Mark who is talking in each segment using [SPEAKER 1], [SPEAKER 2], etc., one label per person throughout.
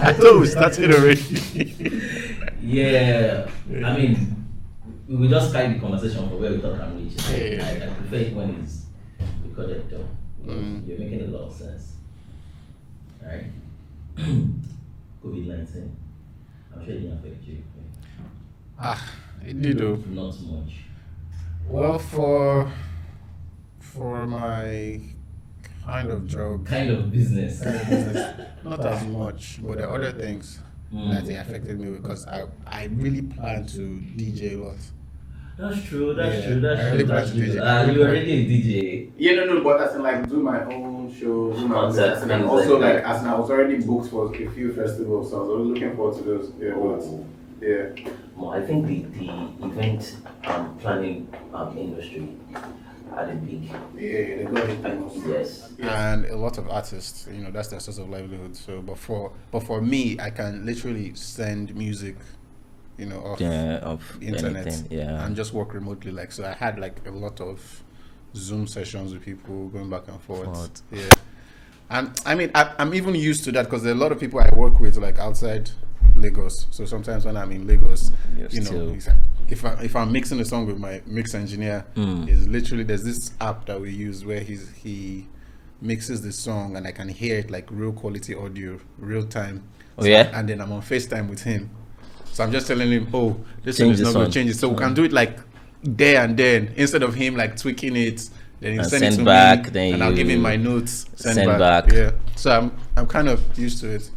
[SPEAKER 1] I thought we started already.
[SPEAKER 2] Yeah, I mean, we just carry the conversation for where we thought I'm reaching.
[SPEAKER 1] Yeah.
[SPEAKER 2] I prefer it when it's recorded though. You're making a lot of sense. Right? COVID-19. I'm sure it didn't affect you.
[SPEAKER 1] It did though.
[SPEAKER 2] Not much.
[SPEAKER 1] Well, for my kind of job,
[SPEAKER 2] Kind of business.
[SPEAKER 1] not as much, but there are other things that it affected me because I really plan to DJ a lot.
[SPEAKER 2] That's true. That's
[SPEAKER 1] Yeah,
[SPEAKER 2] true. That's
[SPEAKER 1] I
[SPEAKER 2] true.
[SPEAKER 1] really
[SPEAKER 2] That's
[SPEAKER 1] plan to
[SPEAKER 2] true.
[SPEAKER 1] DJ.
[SPEAKER 2] You're already a DJ.
[SPEAKER 3] Yeah, no, but as in like do my own shows, do my own
[SPEAKER 2] Concerts,
[SPEAKER 3] sets, and then
[SPEAKER 2] things
[SPEAKER 3] also
[SPEAKER 2] like
[SPEAKER 3] like
[SPEAKER 2] that.
[SPEAKER 3] as in I was already booked for a few festivals, so I was always looking forward to those. Yeah, but yeah.
[SPEAKER 2] Well, I think the event planning industry had a big
[SPEAKER 3] Yeah, they got it famous.
[SPEAKER 2] yes.
[SPEAKER 1] And a lot of artists, that's their source of livelihood. So, but for me, I can literally send music, off
[SPEAKER 2] Of
[SPEAKER 1] internet,
[SPEAKER 2] anything, yeah.
[SPEAKER 1] and just work remotely. Like, so I had like a lot of Zoom sessions with people going back and forth. Yeah, and I mean, I'm even used to that because there are a lot of people I work with like outside Lagos. So sometimes when I'm in Lagos, if I'm mixing a song with my mix engineer, is literally there's this app that we use where he mixes the song and I can hear it like real quality audio, real time.
[SPEAKER 2] Oh yeah.
[SPEAKER 1] And then I'm on FaceTime with him. So I'm just telling him, oh, this
[SPEAKER 2] Change
[SPEAKER 1] one is
[SPEAKER 2] this
[SPEAKER 1] not going
[SPEAKER 2] one.
[SPEAKER 1] to change it. So we can do it like there and then instead of him like tweaking it. Then he'll
[SPEAKER 2] And
[SPEAKER 1] send it
[SPEAKER 2] send
[SPEAKER 1] to
[SPEAKER 2] back,
[SPEAKER 1] me,
[SPEAKER 2] then
[SPEAKER 1] and I'll give
[SPEAKER 2] you
[SPEAKER 1] him my notes.
[SPEAKER 2] send back.
[SPEAKER 1] Yeah. So I'm kind of used to it.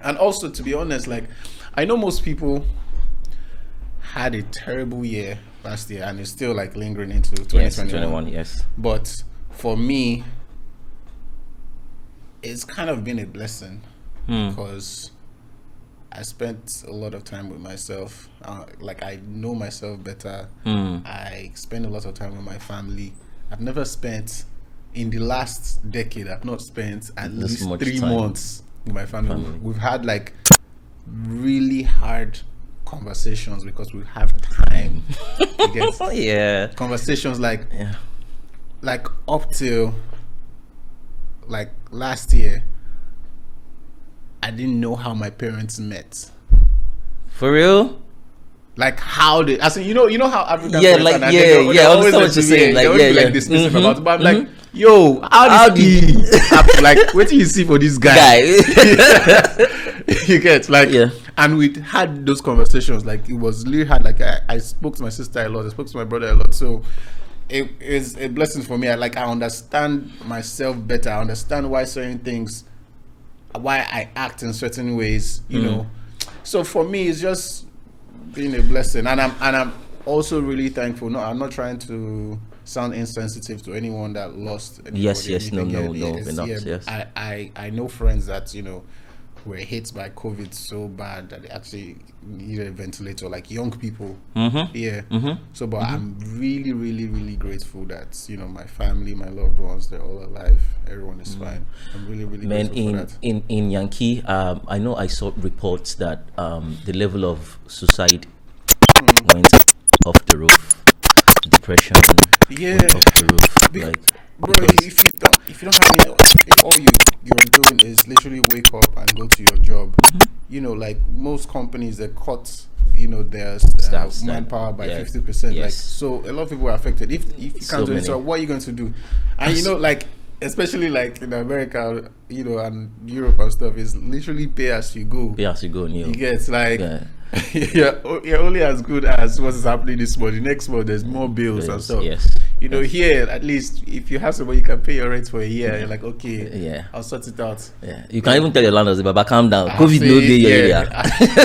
[SPEAKER 1] And also, to be honest, like I know most people had a terrible year last year, and it's still like lingering into 2021.
[SPEAKER 2] Yes.
[SPEAKER 1] But for me, it's kind of been a blessing because I spent a lot of time with myself. Like I know myself better. I spend a lot of time with my family. I've never spent in the last decade. I've not spent at
[SPEAKER 2] This
[SPEAKER 1] least
[SPEAKER 2] much
[SPEAKER 1] 3
[SPEAKER 2] time.
[SPEAKER 1] months with my family. We've had like really hard conversations because we have time. You get
[SPEAKER 2] Yeah.
[SPEAKER 1] conversations like
[SPEAKER 2] Yeah.
[SPEAKER 1] like up till like last year, I didn't know how my parents met.
[SPEAKER 2] For real?
[SPEAKER 1] Like how they, as in, you know how African
[SPEAKER 2] Yeah,
[SPEAKER 1] parents
[SPEAKER 2] like,
[SPEAKER 1] are, and
[SPEAKER 2] yeah,
[SPEAKER 1] they go-
[SPEAKER 2] yeah, I
[SPEAKER 1] they always
[SPEAKER 2] understand what
[SPEAKER 1] say
[SPEAKER 2] you're
[SPEAKER 1] to me,
[SPEAKER 2] saying,
[SPEAKER 1] they
[SPEAKER 2] like,
[SPEAKER 1] always
[SPEAKER 2] yeah,
[SPEAKER 1] be,
[SPEAKER 2] yeah.
[SPEAKER 1] like dismissive
[SPEAKER 2] Mhm,
[SPEAKER 1] about it, but I'm like, yo, how
[SPEAKER 2] How
[SPEAKER 1] did he like what do you see for this guy? You get like,
[SPEAKER 2] Yeah.
[SPEAKER 1] and we had those conversations. Like it was really hard. Like I spoke to my sister a lot. I spoke to my brother a lot. So it is a blessing for me. I understand myself better. I understand why certain things, why I act in certain ways. You know. So for me, it's just been a blessing, and I'm also really thankful. No, I'm not trying to sound insensitive to anyone that lost anybody.
[SPEAKER 2] Yes, no,
[SPEAKER 1] anything.
[SPEAKER 2] no,
[SPEAKER 1] It's-
[SPEAKER 2] we're not, yes.
[SPEAKER 1] I know friends that were hit by COVID so bad that they actually needed a ventilator, like young people. So but I'm really, really, really grateful that my family, my loved ones, they're all alive. Everyone is fine. I'm really, really
[SPEAKER 2] Man,
[SPEAKER 1] grateful for that.
[SPEAKER 2] in Yankee, I know I saw reports that the level of suicide went off the roof. Depression went off the roof. Like,
[SPEAKER 1] Bro,
[SPEAKER 2] because-
[SPEAKER 1] if you don't have any, if all you're doing is literally wake up and go to your job, like most companies, they cut their
[SPEAKER 2] Staff,
[SPEAKER 1] manpower by
[SPEAKER 2] yeah.
[SPEAKER 1] 50%.
[SPEAKER 2] Yes.
[SPEAKER 1] Like, so a lot of people are affected. If you can't
[SPEAKER 2] So
[SPEAKER 1] do it,
[SPEAKER 2] many.
[SPEAKER 1] so what are you going to do? And like especially like in America, and Europe and stuff, is literally pay as you go.
[SPEAKER 2] yeah, as you go, Neil.
[SPEAKER 1] You get like.
[SPEAKER 2] Yeah.
[SPEAKER 1] you're only as good as what is happening this month. The next month, there's more bills and stuff.
[SPEAKER 2] Yes.
[SPEAKER 1] Here at least if you have somebody you can pay your rent for a year, you're like, okay,
[SPEAKER 2] Yeah.
[SPEAKER 1] I'll sort it out.
[SPEAKER 2] Yeah, you can even tell your landlord, Baba, calm down.
[SPEAKER 1] I
[SPEAKER 2] COVID
[SPEAKER 1] say,
[SPEAKER 2] no day your
[SPEAKER 1] yeah.
[SPEAKER 2] area.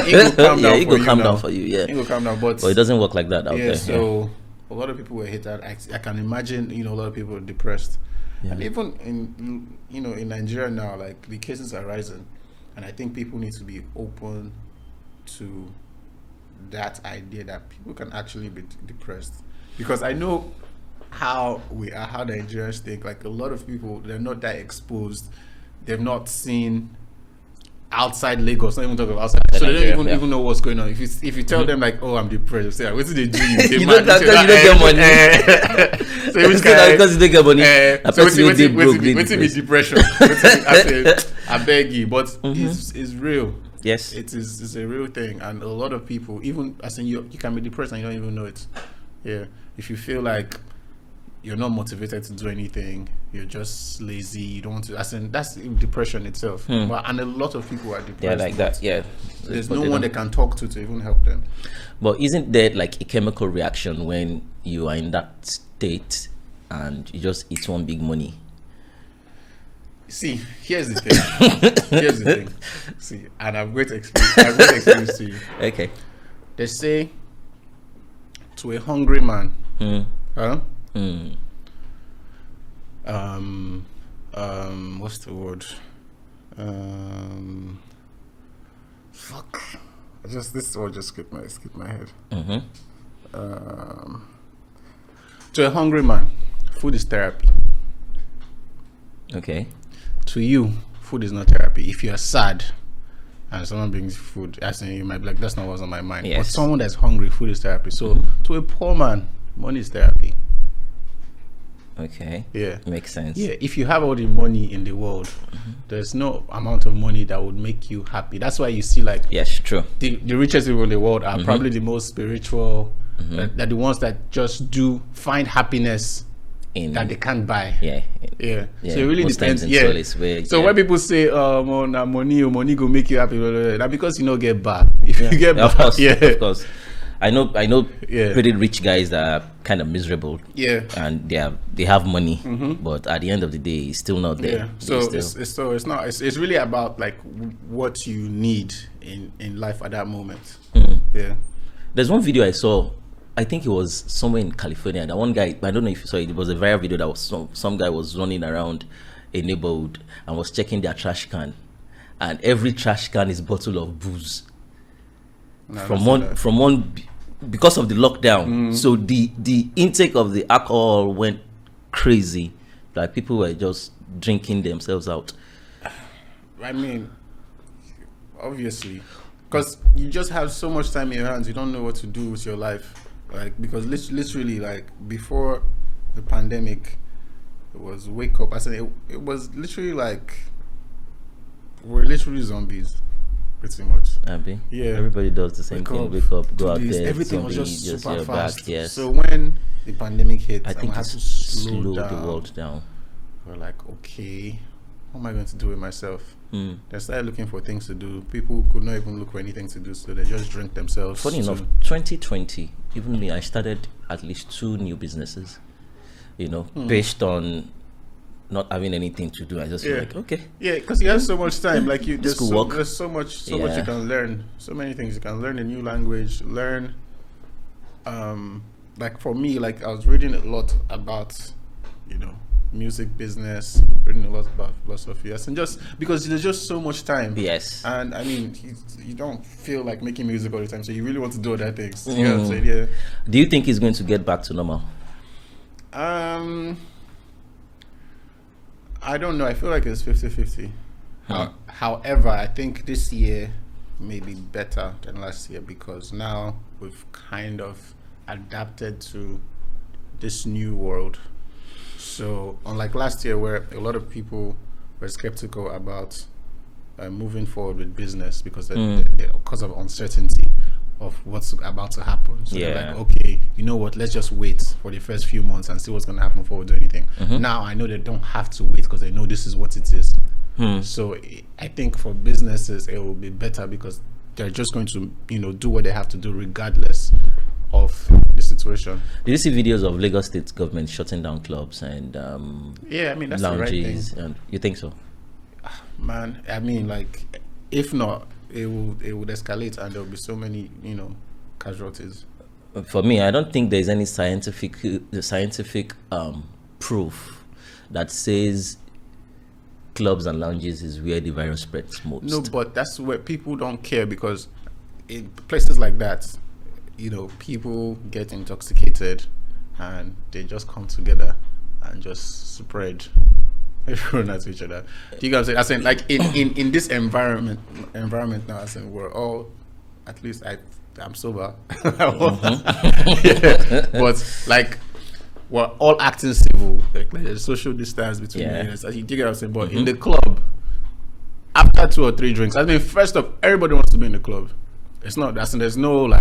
[SPEAKER 1] It will calm down
[SPEAKER 2] It
[SPEAKER 1] for
[SPEAKER 2] will
[SPEAKER 1] you
[SPEAKER 2] calm
[SPEAKER 1] now.
[SPEAKER 2] down for you. Yeah,
[SPEAKER 1] It will calm down, but
[SPEAKER 2] it doesn't work like that out
[SPEAKER 1] yeah.
[SPEAKER 2] there.
[SPEAKER 1] So a lot of people were hit. I can imagine, a lot of people are depressed, and even in Nigeria now, like the cases are rising, and I think people need to be open to that idea that people can actually be depressed, because I know how Nigerians think. Like a lot of people, they're not that exposed. They've not seen outside Lagos, not even talk about outside. So they don't even know what's going on. If you tell them like, oh, I'm depressed, say, what did they do?
[SPEAKER 2] You don't get money.
[SPEAKER 1] So which kind
[SPEAKER 2] because you don't get money.
[SPEAKER 1] So waiting be depression. I beg you, but it's real.
[SPEAKER 2] Yes,
[SPEAKER 1] it's a real thing, and a lot of people, even as in you can be depressed and you don't even know it. Yeah, if you feel like you're not motivated to do anything, you're just lazy, you don't want to. As in that's depression itself. But, and a lot of people are depressed.
[SPEAKER 2] Yeah, like that. Yeah,
[SPEAKER 1] there's no one they can talk to even help them.
[SPEAKER 2] But isn't there like a chemical reaction when you are in that state and you just eat one big money?
[SPEAKER 1] See, here's the thing. See, and I've great experience to you.
[SPEAKER 2] Okay.
[SPEAKER 1] They say to a hungry man, what's the word? Fuck. This word just skipped my head. To a hungry man, food is therapy.
[SPEAKER 2] Okay.
[SPEAKER 1] To you, food is not therapy. If you are sad and someone brings food, as in you might be like, that's not what's on my mind.
[SPEAKER 2] Yes.
[SPEAKER 1] But someone that's hungry, food is therapy. So to a poor man, money is therapy.
[SPEAKER 2] Okay.
[SPEAKER 1] Yeah.
[SPEAKER 2] Makes sense.
[SPEAKER 1] Yeah. If you have all the money in the world, there's no amount of money that would make you happy. That's why you see like
[SPEAKER 2] yes, true.
[SPEAKER 1] The richest people in the world are probably the most spiritual. They're the ones that just do find happiness that they can't buy.
[SPEAKER 2] Yeah.
[SPEAKER 1] So it really depends. So when people say, money go make you happy, that because you don't get back. If you get back,
[SPEAKER 2] of course. I know pretty rich guys that are kind of miserable. Yeah. And they have money, but at the end of the day, it's still not there.
[SPEAKER 1] Yeah. It's really about like what you need in life at that moment. Yeah.
[SPEAKER 2] There's one video I saw. I think it was somewhere in California. That one guy, I don't know if you saw it. It was a viral video that was some guy was running around a neighborhood and was checking their trash can, and every trash can is bottle of booze. From one because of the lockdown. So the intake of the alcohol went crazy. Like people were just drinking themselves out.
[SPEAKER 1] I mean, obviously, because you just have so much time in your hands, you don't know what to do with your life. Like, because literally, like, before the pandemic, it was wake up. I said it was literally like, we're literally zombies, pretty much.
[SPEAKER 2] Abby?
[SPEAKER 1] Yeah.
[SPEAKER 2] Everybody does the same thing. Wake up, go out there.
[SPEAKER 1] Everything was just super fast.
[SPEAKER 2] Back, yes.
[SPEAKER 1] So when the pandemic hit,
[SPEAKER 2] I think
[SPEAKER 1] I had
[SPEAKER 2] it
[SPEAKER 1] to slow
[SPEAKER 2] the world down.
[SPEAKER 1] We're like, okay, what am I going to do with myself? They started looking for things to do. People could not even look for anything to do, so they just drink themselves.
[SPEAKER 2] Funny enough, 2020, even me, I started at least 2 new businesses, based on not having anything to do. I just feel like, okay.
[SPEAKER 1] Yeah, because you have so much time. Like there's so much you can learn. So many things you can learn. A new language, learn. Like for me, like I was reading a lot about, music business, reading a lot about philosophy, and just because there's just so much time.
[SPEAKER 2] Yes.
[SPEAKER 1] And I mean, you don't feel like making music all the time, so you really want to do other things. You know what I'm saying? Yeah.
[SPEAKER 2] Do you think it's going to get back to normal?
[SPEAKER 1] I don't know. I feel like it's 50-50. However, I think this year may be better than last year because now we've kind of adapted to this new world. So unlike last year where a lot of people were skeptical about moving forward with business because of uncertainty of what's about to happen. So they're like, okay, you know what, let's just wait for the first few months and see what's going to happen before we do anything. Now I know they don't have to wait because they know this is what it is. So I think for businesses it will be better because they're just going to do what they have to do regardless of the situation.
[SPEAKER 2] Did you see videos of Lagos State government shutting down clubs and
[SPEAKER 1] I mean that's
[SPEAKER 2] lounges?
[SPEAKER 1] The right thing.
[SPEAKER 2] And you think so?
[SPEAKER 1] Man, I mean, like, if not, it would escalate and there will be so many casualties.
[SPEAKER 2] For me, I don't think there's any scientific proof that says clubs and lounges is where the virus spreads most.
[SPEAKER 1] No, but that's where people don't care because in places like that, people get intoxicated and they just come together and just spread everyone at each other. Do you guys say? I saying like in this environment now. I saying we're all, at least I'm sober. But like we're all acting civil. Like there's social distance between us. You get what I'm saying? But in the club, after 2 or 3 drinks, I mean, first off, everybody wants to be in the club. It's not that there's no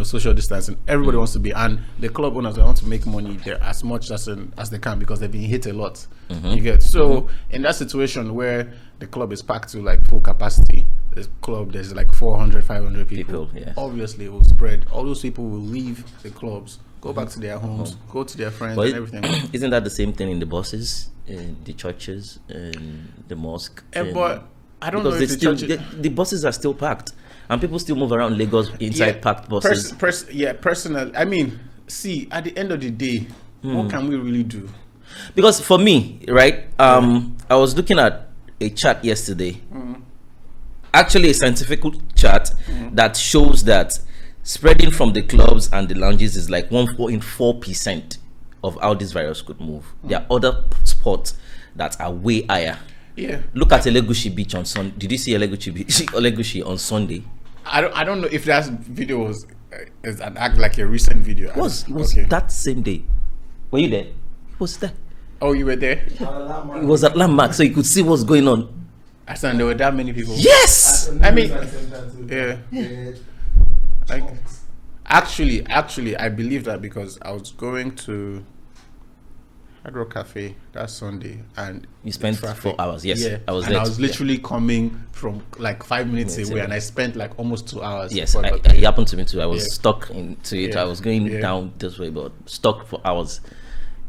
[SPEAKER 1] social distancing. Everybody wants to be, and the club owners, they want to make money there as much as they can because they've been hit a lot. You get so in that situation where the club is packed to like full capacity, the club there's like 400, 500 people. Obviously, it will spread. All those people will leave the clubs, go back to their homes, go to their friends, and everything.
[SPEAKER 2] Isn't that the same thing in the buses, in the churches, in the mosque?
[SPEAKER 1] But I don't know if
[SPEAKER 2] the buses are still packed. And people still move around Lagos inside packed buses.
[SPEAKER 1] Personally, I mean, see, at the end of the day, what can we really do?
[SPEAKER 2] Because for me, right, I was looking at a chart yesterday, actually a scientific chart that shows that spreading from the clubs and the lounges is like 1.4% of how this virus could move. There are other spots that are way higher.
[SPEAKER 1] Yeah.
[SPEAKER 2] Look at Elegushi Beach on Sunday. Did you see Elegushi on Sunday?
[SPEAKER 1] I don't know if that video was is an act like a recent video.
[SPEAKER 2] It was that same day. Were you there? It was there.
[SPEAKER 1] Oh, you were there?
[SPEAKER 2] It was at Landmark, so you could see what's going on.
[SPEAKER 1] I said there were that many people.
[SPEAKER 2] Yes.
[SPEAKER 1] I mean, yeah. Like, actually, I believe that because I was going to Hard Rock Cafe that Sunday, and
[SPEAKER 2] you spent 4 hours. Yes,
[SPEAKER 1] yeah.
[SPEAKER 2] I was.
[SPEAKER 1] And I was literally coming from like 5 minutes away, and I spent like almost 2 hours.
[SPEAKER 2] Yes, it happened to me too. I was stuck into it. I was going down this way, but stuck for hours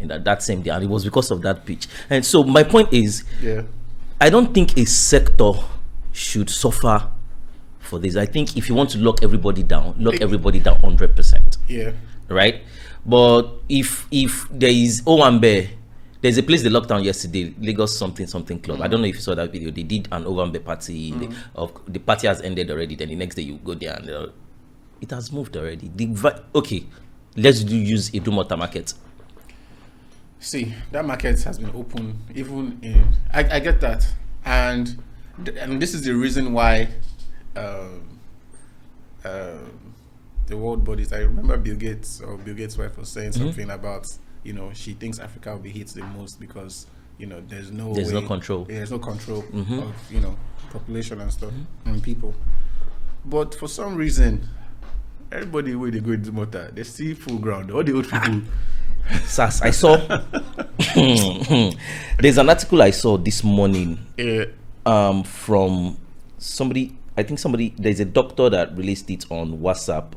[SPEAKER 2] in that same day, and it was because of that pitch. And so my point is, I don't think a sector should suffer for this. I think if you want to lock everybody down 100%.
[SPEAKER 1] Yeah.
[SPEAKER 2] Right. But if there is Owambe, there's a place they locked down yesterday, Lagos something club. I don't know if you saw that video. They did an Owambe party. The party has ended already. Then the next day you go there and it has moved already. Okay, let's use Idumota market.
[SPEAKER 1] See, that market has been open even in. I get that, and this is the reason why. The world bodies. I remember Bill Gates' wife was saying something about, she thinks Africa will be hit the most because, there's no
[SPEAKER 2] control.
[SPEAKER 1] Yeah, there's no control of, population and stuff and people. But for some reason, everybody where they go into motor, they see full ground. All the old people.
[SPEAKER 2] Sas, I saw. There's an article I saw this morning. From somebody. I think there's a doctor that released it on WhatsApp,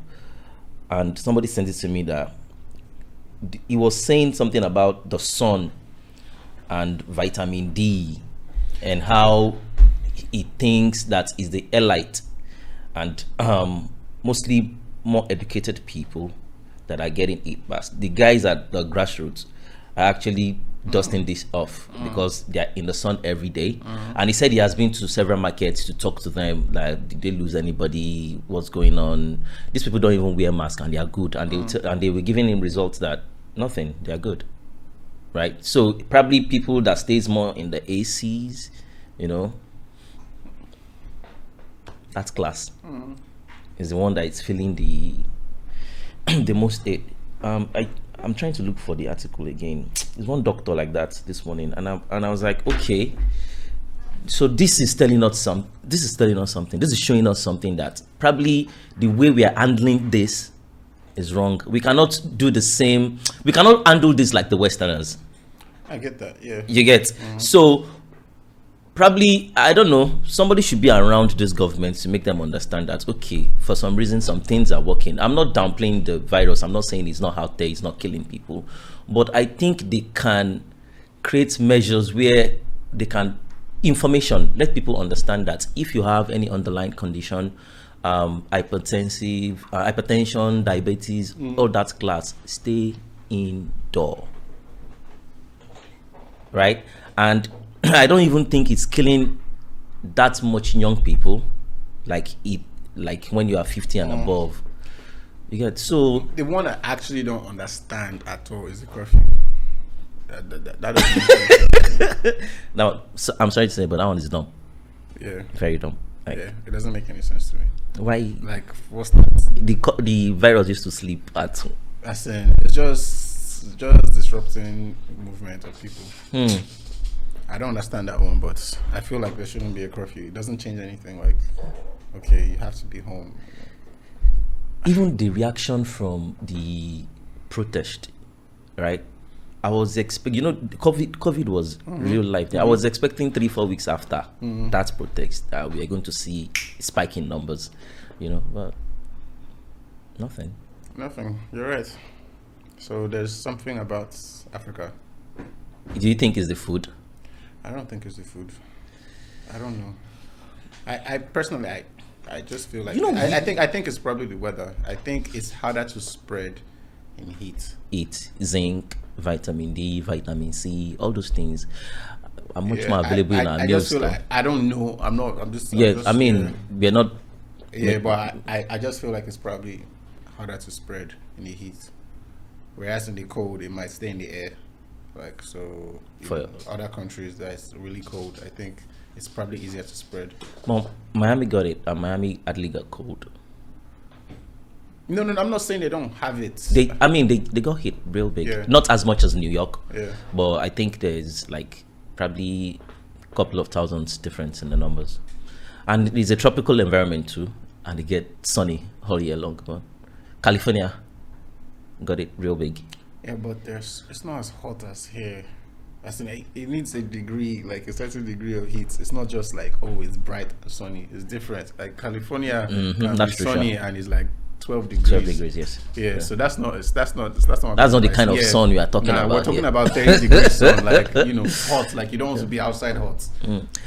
[SPEAKER 2] and somebody sent it to me that he was saying something about the sun and vitamin D and how he thinks that is the elite and mostly more educated people that are getting it past. The guys at the grassroots are actually dusting this off because they're in the sun every day. And he said he has been to several markets to talk to them, like, did they lose anybody, what's going on? These people don't even wear masks and they are good, and they were giving him results that nothing, they are good, right? So probably people that stays more in the ACs, that class is the one that is feeling the most aid. I'm trying to look for the article again. There's one doctor like that this morning, and I was like, okay, so this is telling us something. This is showing us something that probably the way we are handling this is wrong. We cannot do the same. We cannot handle this like the Westerners.
[SPEAKER 1] I get that. Yeah.
[SPEAKER 2] You get so. Probably, I don't know, somebody should be around this government to make them understand that, okay, for some reason, some things are working. I'm not downplaying the virus. I'm not saying it's not out there, it's not killing people. But I think they can create measures where they can, let people understand that if you have any underlying condition, hypertension, diabetes, all that class, stay indoor. Right? And I don't even think it's killing that much young people, like when you are 50 and above. You get so
[SPEAKER 1] the one I actually don't understand at all is the curfew. That doesn't make any sense.
[SPEAKER 2] Now, so, I'm sorry to say, but that one is dumb.
[SPEAKER 1] Yeah,
[SPEAKER 2] very dumb.
[SPEAKER 1] It doesn't make any sense to me.
[SPEAKER 2] Why?
[SPEAKER 1] Like, what's that?
[SPEAKER 2] The virus used to sleep at.
[SPEAKER 1] As in, it's just just disrupting movement of people. I don't understand that one, but I feel like there shouldn't be a curfew. It doesn't change anything. Like, okay, you have to be home.
[SPEAKER 2] Even the reaction from the protest, right? I was COVID was real life. I was expecting 3-4 weeks after that protest we are going to see spike in numbers, but nothing.
[SPEAKER 1] You're right. So there's something about Africa.
[SPEAKER 2] Do you think it's the food?
[SPEAKER 1] I don't think it's the food. I don't know. I personally, I just feel like I think it's probably the weather. I think it's harder to spread in heat.
[SPEAKER 2] Zinc, vitamin D, vitamin C, all those things are much more available in our meals.
[SPEAKER 1] I just feel like I don't know. I'm just
[SPEAKER 2] we're not.
[SPEAKER 1] Yeah, but I just feel like it's probably harder to spread in the heat, whereas in the cold it might stay in the air. Like, so for other countries that's really cold, I think it's probably easier to spread.
[SPEAKER 2] Well, Miami got it, and Miami actually got cold.
[SPEAKER 1] No, I'm not saying they don't have it.
[SPEAKER 2] They got hit real big.
[SPEAKER 1] Yeah.
[SPEAKER 2] Not as much as New York.
[SPEAKER 1] Yeah.
[SPEAKER 2] But I think there's like probably a couple of thousands difference in the numbers. And it's a tropical environment too, and it get sunny all year long. But California got it real big.
[SPEAKER 1] Yeah, but it's not as hot as here. As in, it needs a degree, like a certain degree of heat. It's not just like, oh, it's bright and sunny. It's different. Like California can be sunny and it's like 12 degrees.
[SPEAKER 2] 12 degrees, yes.
[SPEAKER 1] Yeah, so that's not
[SPEAKER 2] the kind of sun we are talking about.
[SPEAKER 1] We're talking about 30 degrees sun, like, hot, like you don't want to be outside hot.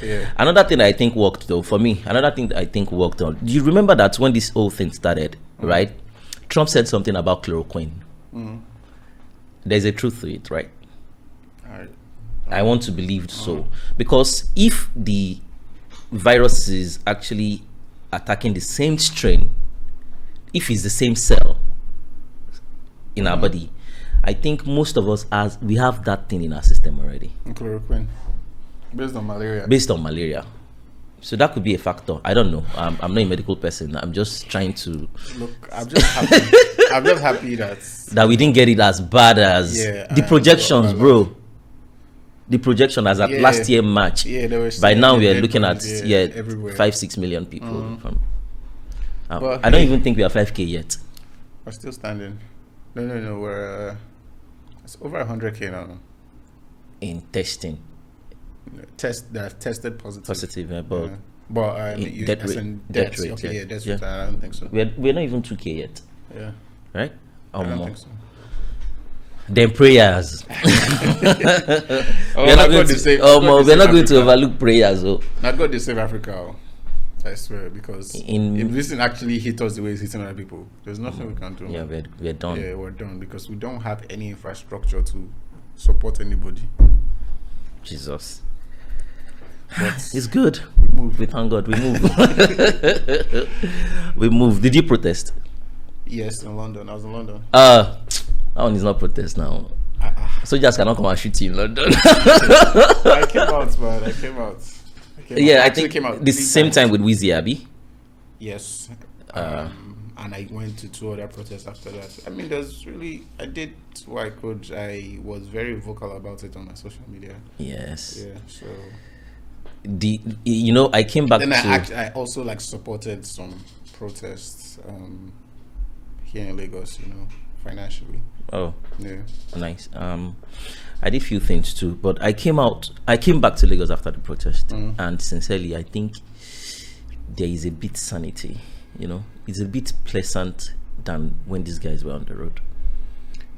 [SPEAKER 1] Yeah.
[SPEAKER 2] Another thing that I think worked though, for me, do you remember that when this whole thing started, right? Trump said something about chloroquine. There's a truth to it, right? I want to believe so, because if the virus is actually attacking the same strain, if it's the same cell in our body, I think most of us we have that thing in our system already.
[SPEAKER 1] Chloroquine, based on malaria. So that could be a factor. I don't know. I'm not a medical person. I'm just trying to look. I'm just happy that
[SPEAKER 2] we didn't get it as bad as the projections, bro. The projection as at last year March. Yeah, by now we are looking at 5-6 million people. I don't even think we are 5K yet.
[SPEAKER 1] We're still standing. No. We're it's over 100K now.
[SPEAKER 2] In testing.
[SPEAKER 1] That tested positive.
[SPEAKER 2] Positive,
[SPEAKER 1] but
[SPEAKER 2] death rate.
[SPEAKER 1] Okay, death rate. I don't think so.
[SPEAKER 2] We're not even 2K yet.
[SPEAKER 1] Yeah.
[SPEAKER 2] Right?
[SPEAKER 1] I don't think so.
[SPEAKER 2] Then prayers. We're not going to overlook prayers.
[SPEAKER 1] Not God to save Africa. I swear, because if this thing actually hit us the way it's hitting other people, there's nothing we can do.
[SPEAKER 2] Yeah, we're done.
[SPEAKER 1] Yeah, we're done, because we don't have any infrastructure to support anybody.
[SPEAKER 2] Jesus. But it's good.
[SPEAKER 1] We move.
[SPEAKER 2] We thank God. We move. We move. Did you protest?
[SPEAKER 1] Yes, in London. I was in London.
[SPEAKER 2] That one is not protest now. Soldiers cannot come and shoot you in London.
[SPEAKER 1] I came out, man. I came out.
[SPEAKER 2] I think came out the same time with Wizzy, Abby.
[SPEAKER 1] Yes. And I went to 2 other protests after that. I mean, I did what I could. I was very vocal about it on my social media.
[SPEAKER 2] Yes.
[SPEAKER 1] Yeah. So.
[SPEAKER 2] I came back.
[SPEAKER 1] Then I also supported some protests here in Lagos. Financially.
[SPEAKER 2] Oh.
[SPEAKER 1] Yeah.
[SPEAKER 2] Nice. I did a few things too, but I came back to Lagos after the protest, and sincerely, I think there is a bit sanity. It's a bit pleasant than when these guys were on the road.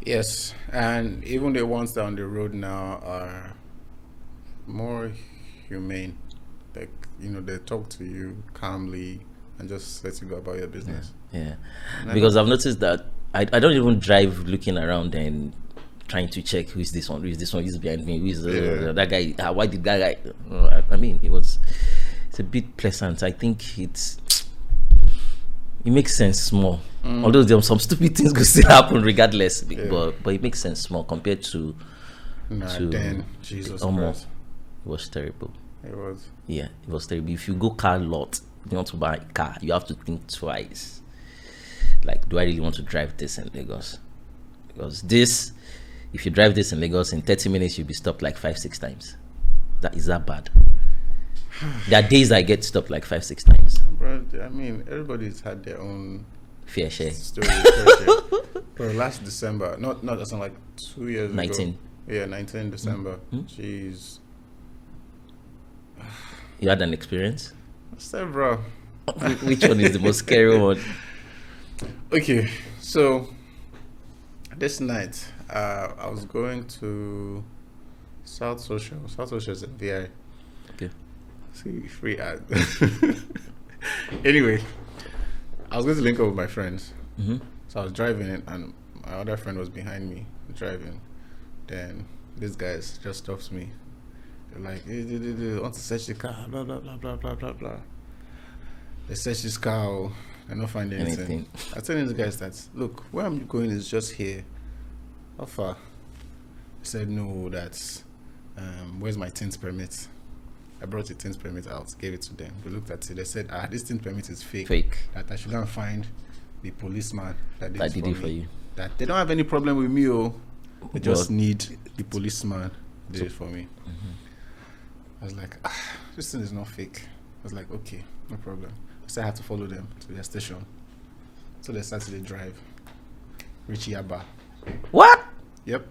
[SPEAKER 1] Yes, and even the ones that are on the road now are more humane. Like, they talk to you calmly and just let you go about your business.
[SPEAKER 2] Yeah. Because I've noticed that I don't even drive looking around and trying to check who's this one, who's behind me, who's that guy, why did that guy? I mean, it's a bit pleasant. I think it makes sense more. Although there are some stupid things could still happen regardless, but it makes sense more compared to
[SPEAKER 1] then Jesus Christ.
[SPEAKER 2] It was terrible.
[SPEAKER 1] It was.
[SPEAKER 2] Yeah, it was terrible. If you go car lot, you want to buy a car, you have to think twice. Like, do I really want to drive this in Lagos? Because this if you drive this in Lagos, in 30 minutes, you'll be stopped like 5-6 times. Is that bad? There are days I get stopped like 5-6 times.
[SPEAKER 1] Bro, I mean, everybody's had their own
[SPEAKER 2] fair share.
[SPEAKER 1] Story. Bro, last December, not that's not like 2 years
[SPEAKER 2] 19.
[SPEAKER 1] ago. Yeah, 19 December. Jeez.
[SPEAKER 2] You had an experience?
[SPEAKER 1] Several.
[SPEAKER 2] Which one is the most scary one?
[SPEAKER 1] Okay, so this night, I was going to South Social. South Social is a VI.
[SPEAKER 2] Okay.
[SPEAKER 1] See, free ad. Anyway, I was going to link up with my friends. So I was driving it, and my other friend was behind me driving. Then these guys just stops me. They're like, hey, want to search the car, blah, blah, blah, blah, blah, blah, blah. They search this car, and not find anything. I tell these guys that, look, where I'm going is just here. How far? They said, no, that's, where's my tint permit? I brought the tint permit out, gave it to them. They looked at it, they said, this tint permit is fake. That I should go and find the policeman that did it for you. That they don't have any problem with me, they just need the policeman did it for me. I was like, this thing is not fake. I was like, okay, no problem. So I had to follow them to their station. So they started the drive. Reach Yaba.
[SPEAKER 2] What?
[SPEAKER 1] Yep.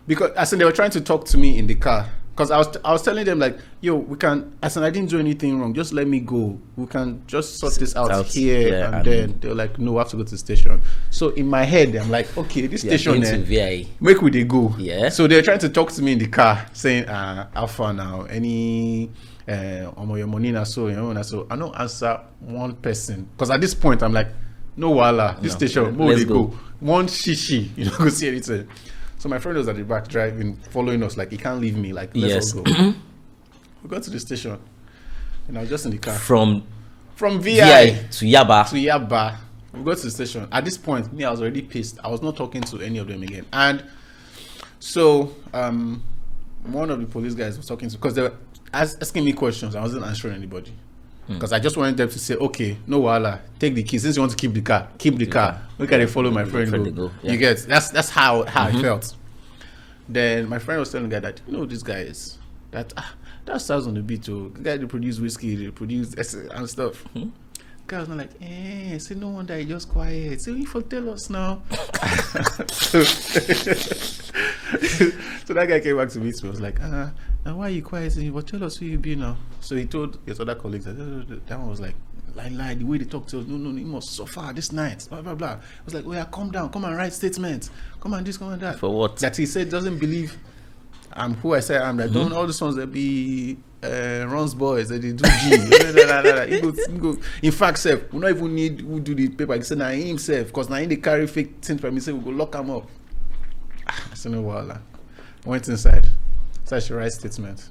[SPEAKER 1] Because I said they were trying to talk to me in the car. Because I was telling them like, yo, we can. I said I didn't do anything wrong. Just let me go. We can just sort this out here and then. They were like, no, we have to go to the station. So in my head, I'm like, okay, this station there, make we they go.
[SPEAKER 2] Yeah.
[SPEAKER 1] So they're trying to talk to me in the car, saying, how far now? Any your money na so, so I don't answer one person. Because at this point, I'm like, no wala, this station, more they go. One shishi, go see anything. So my friend was at the back driving, following us, like he can't leave me, like let's all go. We got to the station, and I was just in the car. From VI
[SPEAKER 2] to Yaba.
[SPEAKER 1] We got to the station. At this point, me, I was already pissed. I was not talking to any of them again. And so one of the police guys was talking to, because they were asking me questions. I wasn't answering anybody. Because I just wanted them to say, okay, no wala, take the key. Since you want to keep the car, Look at it, follow my friend go. Yeah. You get that's how I felt. Then my friend was telling the guy that, these guys, that Sarz On The Beat, the guy they produce whiskey, they produce and stuff. The guy was not like, say no wonder he just quiet. Say, you for tell us now. So that guy came back to meet me. Was like, now why are you quiet? But tell us who you be now. So he told his other colleagues that one was like, lie, the way they talk to us, no, you must suffer this night, blah, blah, blah. I was like, yeah, calm down, come and write statements, come and this, come and that.
[SPEAKER 2] For what?
[SPEAKER 1] That he said doesn't believe I'm who I say I am, that don't all these ones that be Ron's boys, that they do G. He go. In fact, Seth, we not even need who do the paper. He said, now himself, because now they carry fake things from me, say we go lock him up. I said, no, wala. Went inside. So I should write statement.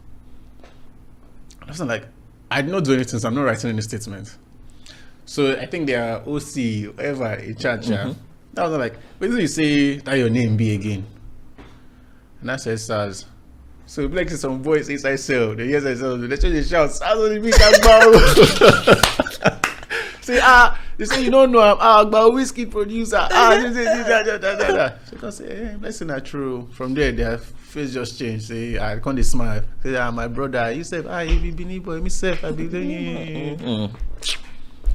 [SPEAKER 1] I was like, I did not do anything, so I'm not writing any statement. So I think they are OC, whoever, in charge. That was like, what do you say that your name be again? And I said, Sarz. So like some voice inside cell. They hear themselves. They shout, Sarz On The Beat, say, they say, you don't know, I'm a whiskey producer. So I say, blessing are true. From there, their face just changed. Say, I can't smile. Say, my brother, you said, if you be boy, myself, I be doing.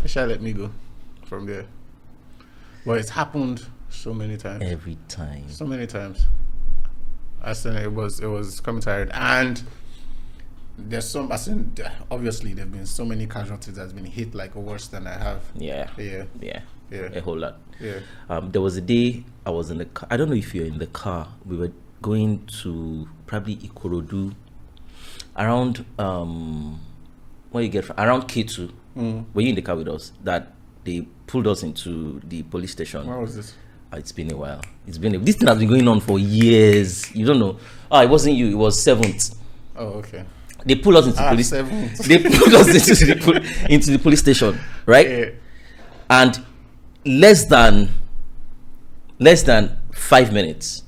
[SPEAKER 1] They shall let me go from there. But it's happened so many times.
[SPEAKER 2] Every time.
[SPEAKER 1] So many times. I said it was coming tired, and there's some. I said obviously there've been so many casualties that's been hit like worse than I have. Yeah. A whole lot. Yeah.
[SPEAKER 2] There was a day I was in the car. I don't know if you're in the car. We were going to probably Ikorodu, around where you get from, around K2. Were you in the car with us? That they pulled us into the police station.
[SPEAKER 1] Where was this?
[SPEAKER 2] It's been a while. This thing has been going on for years. You don't know. It wasn't you. It was 7th.
[SPEAKER 1] Oh, okay.
[SPEAKER 2] They pulled us into police.
[SPEAKER 1] 7th.
[SPEAKER 2] They pulled us into the police station, right?
[SPEAKER 1] Yeah.
[SPEAKER 2] And less than 5 minutes,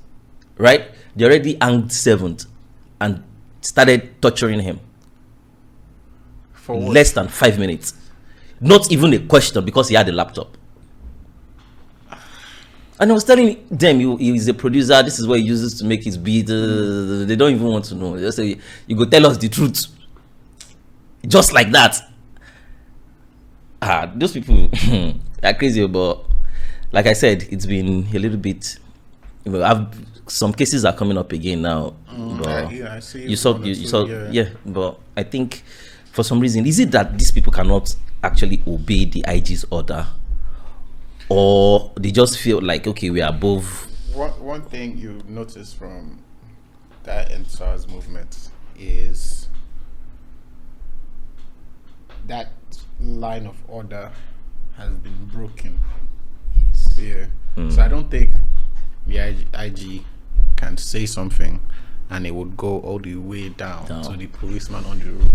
[SPEAKER 2] right? They already hanged 7th and started torturing him.
[SPEAKER 1] For what?
[SPEAKER 2] Less than 5 minutes. Not even a question, because he had a laptop. And I was telling them, he's a producer. This is what he uses to make his beat. They don't even want to know. They just say, you go tell us the truth. Just like that. Those people are crazy. But like I said, it's been a little bit. Some cases are coming up again now.
[SPEAKER 1] I see.
[SPEAKER 2] You saw, yeah. But I think for some reason, is it that these people cannot actually obey the IG's order? Or they just feel like, okay, we are above.
[SPEAKER 1] One thing you notice from that SARS movement is that line of order has been broken.
[SPEAKER 2] Yes.
[SPEAKER 1] Yeah. So I don't think the IG can say something and it would go all the way down. To the policeman on the road.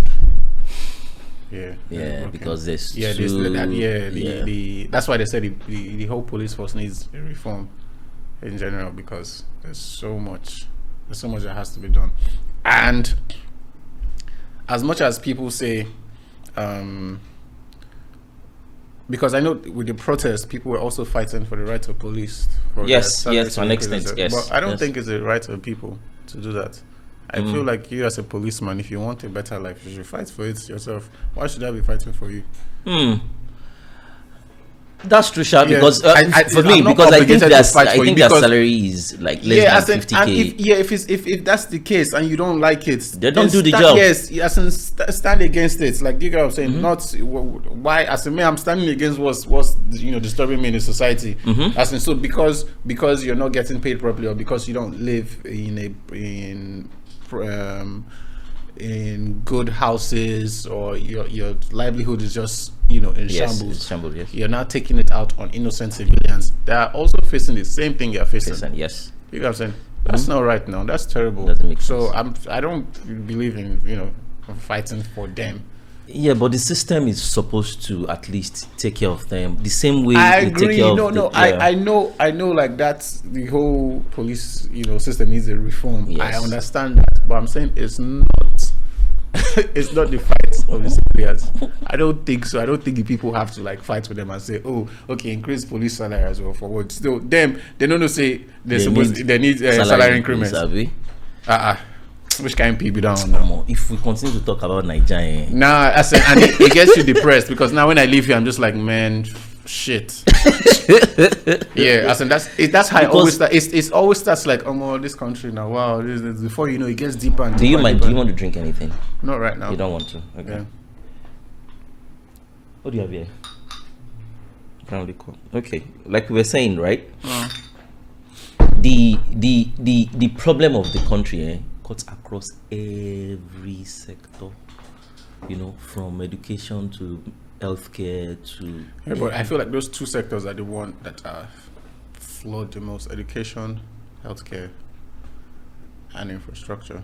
[SPEAKER 1] Yeah,
[SPEAKER 2] because there's
[SPEAKER 1] that's why they said the whole police force needs a reform in general, because there's so much that has to be done. And as much as people say, because I know with the protest, people were also fighting for the right of police.
[SPEAKER 2] Yes, to an extent, yes.
[SPEAKER 1] But I don't think it's the right of people to do that. I feel like you as a policeman, if you want a better life, you should fight for it yourself. Why should I be fighting for you?
[SPEAKER 2] That's true, Sha, because for me, because I think their salary is like less than 50K.
[SPEAKER 1] If that's the case and you don't like it,
[SPEAKER 2] they don't do the job.
[SPEAKER 1] Yes, stand against it. Like you guys saying, not why. As in me, I'm standing against what's disturbing me in the society. As in, so because you're not getting paid properly, or because you don't live in good houses, or your livelihood is just in shambles.
[SPEAKER 2] Yes.
[SPEAKER 1] You're not taking it out on innocent civilians. They are also facing the same thing you're facing.
[SPEAKER 2] Yes,
[SPEAKER 1] you know what I'm saying? That's not right now. That's terrible.
[SPEAKER 2] Doesn't make
[SPEAKER 1] so
[SPEAKER 2] sense.
[SPEAKER 1] I don't believe in fighting for them.
[SPEAKER 2] Yeah, but the system is supposed to at least take care of them the same way.
[SPEAKER 1] I agree.
[SPEAKER 2] Take care
[SPEAKER 1] I know. Like that's the whole police system needs a reform.
[SPEAKER 2] Yes.
[SPEAKER 1] I understand that, but I'm saying it's not. It's not the fight of the civilians. I don't think so. I don't think the people have to fight with them and say, oh, okay, increase police salary as well for what. Still, them they don't know say they need salary increments. Which kind of people down now?
[SPEAKER 2] If we continue to talk about Nigeria,
[SPEAKER 1] and it gets you depressed, because now when I leave here, I'm just like, man, shit. Yeah, that's how it always starts. It always starts like, this country now. Wow, this before you know, it gets deeper and deeper.
[SPEAKER 2] Do you mind? Do you want to drink anything?
[SPEAKER 1] Not right now.
[SPEAKER 2] You don't want to? Okay.
[SPEAKER 1] Yeah.
[SPEAKER 2] What do you have here? Brown liquor. Okay, like we were saying, right? The problem of the country cuts across every sector. From education to healthcare to.
[SPEAKER 1] Yeah, but I feel like those two sectors are the one that are flawed the most: education, healthcare, and infrastructure.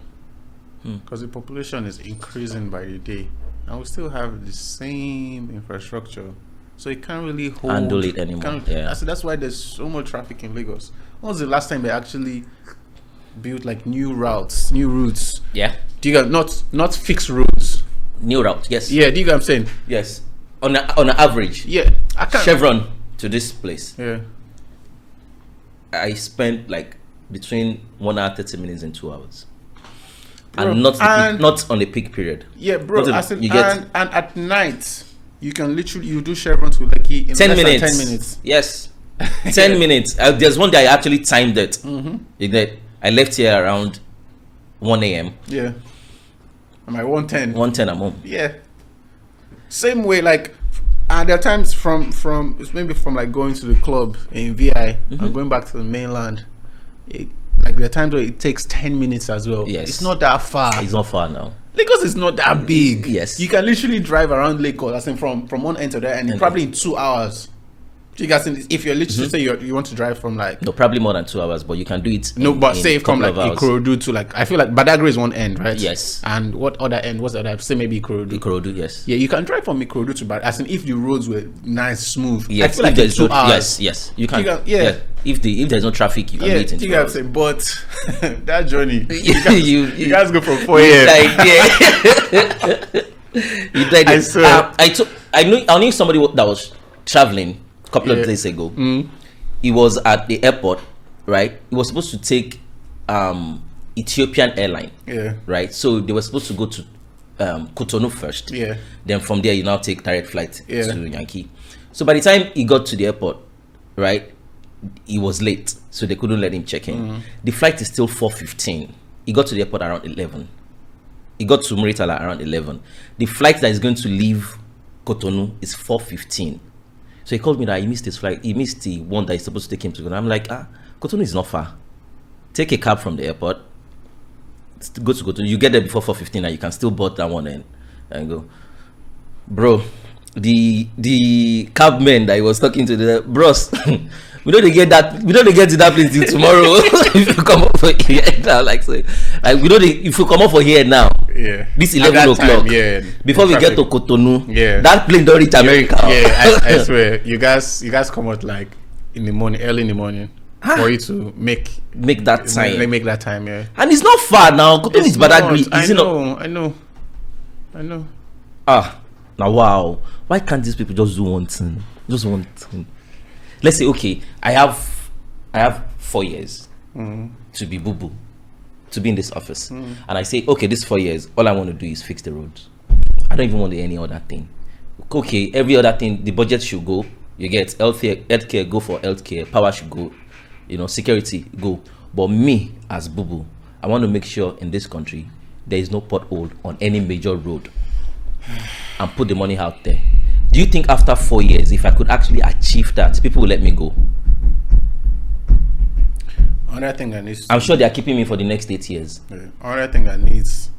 [SPEAKER 1] Because the population is increasing by the day, and we still have the same infrastructure, so it can't really
[SPEAKER 2] handle it anymore.
[SPEAKER 1] So that's why there's so much traffic in Lagos. When was the last time they actually built new routes?
[SPEAKER 2] Yeah.
[SPEAKER 1] Do you got not fixed roads?
[SPEAKER 2] New routes, yes.
[SPEAKER 1] Yeah. Do you get what I'm saying?
[SPEAKER 2] Yes. On an average.
[SPEAKER 1] Yeah. I can't.
[SPEAKER 2] Chevron to this place.
[SPEAKER 1] Yeah.
[SPEAKER 2] I spent between 1 hour 30 minutes and 2 hours.
[SPEAKER 1] Bro,
[SPEAKER 2] and not on a peak period.
[SPEAKER 1] Yeah, bro. And at night you can literally do Chevron to Lekki in
[SPEAKER 2] 10 minutes.
[SPEAKER 1] 10 minutes.
[SPEAKER 2] Yes. 10 minutes. There's one day I actually timed it. I left here around 1 a.m.
[SPEAKER 1] Yeah. I'm at 1:10.
[SPEAKER 2] 1:10 I'm home.
[SPEAKER 1] Yeah. Same way, and there are times from going to the club in VI and going back to the mainland. There are times where it takes 10 minutes as well.
[SPEAKER 2] Yes.
[SPEAKER 1] It's not that far.
[SPEAKER 2] It's not far now.
[SPEAKER 1] Lagos is not that big.
[SPEAKER 2] Yes.
[SPEAKER 1] You can literally drive around Lagos, as in from one end to the end, probably in 2 hours. You guys, if you're literally say you want to drive from
[SPEAKER 2] no, probably more than 2 hours, but you can do it.
[SPEAKER 1] Say from Ikorodu to I feel like Badagry is one end, right?
[SPEAKER 2] Yes.
[SPEAKER 1] And what other end? What's the other? Say maybe Ikorodu.
[SPEAKER 2] Ikorodu, yes.
[SPEAKER 1] Yeah, you can drive from Ikorodu to Badagry. As in, if the roads were nice, smooth.
[SPEAKER 2] Yes.
[SPEAKER 1] I feel like
[SPEAKER 2] there's
[SPEAKER 1] 2 hours.
[SPEAKER 2] Yes. You can. If there's no traffic, you can do it in 2 hours.
[SPEAKER 1] But that journey, you guys go from 4 a.m.
[SPEAKER 2] I swear. I knew somebody that was traveling couple of days ago. he was at the airport, right? He was supposed to take Ethiopian airline, right? So they were supposed to go to Cotonou first, then from there you now take direct flight to Yankee. So by the time he got to the airport, right, he was late, so they couldn't let him check in. The flight is still 4:15. He got to the airport around 11. He got to Muritala around 11. The flight that is going to leave Cotonou is 4:15. So he called me that he missed his flight. He missed the one that is supposed to take him to Cotonou. I'm like, Cotonou is not far. Take a cab from the airport, go to Cotonou. You get there before 4:15 and you can still board that one and go. Bro, the cabman that he was talking to, the bros, we don't get to that place till tomorrow. If you come up for here now, like we don't, if you come up for here now, this 11 o'clock, before we get to Cotonou, that plane don't reach America.
[SPEAKER 1] I swear, you guys come out like in the morning, early in the morning, for you to make
[SPEAKER 2] that time.
[SPEAKER 1] Make that time,
[SPEAKER 2] and it's not far now. Cotonou is Badagry.
[SPEAKER 1] I know.
[SPEAKER 2] Now wow, why can't these people just do one thing? Just one thing. Let's say, okay, I have 4 years to be boo-boo, to be in this office, and I say, okay, this 4 years, all I want to do is fix the roads. I don't even want any other thing. Okay, every other thing, the budget should go. You get healthcare, go for healthcare. Power should go. Security, go. But me as boo-boo, I want to make sure in this country there is no pothole on any major road, and put the money out there. Do you think after 4 years, if I could actually achieve that, people will let me go?
[SPEAKER 1] Another thing that needs,
[SPEAKER 2] I'm sure they are keeping me for the next 8 years.
[SPEAKER 1] Another thing that needs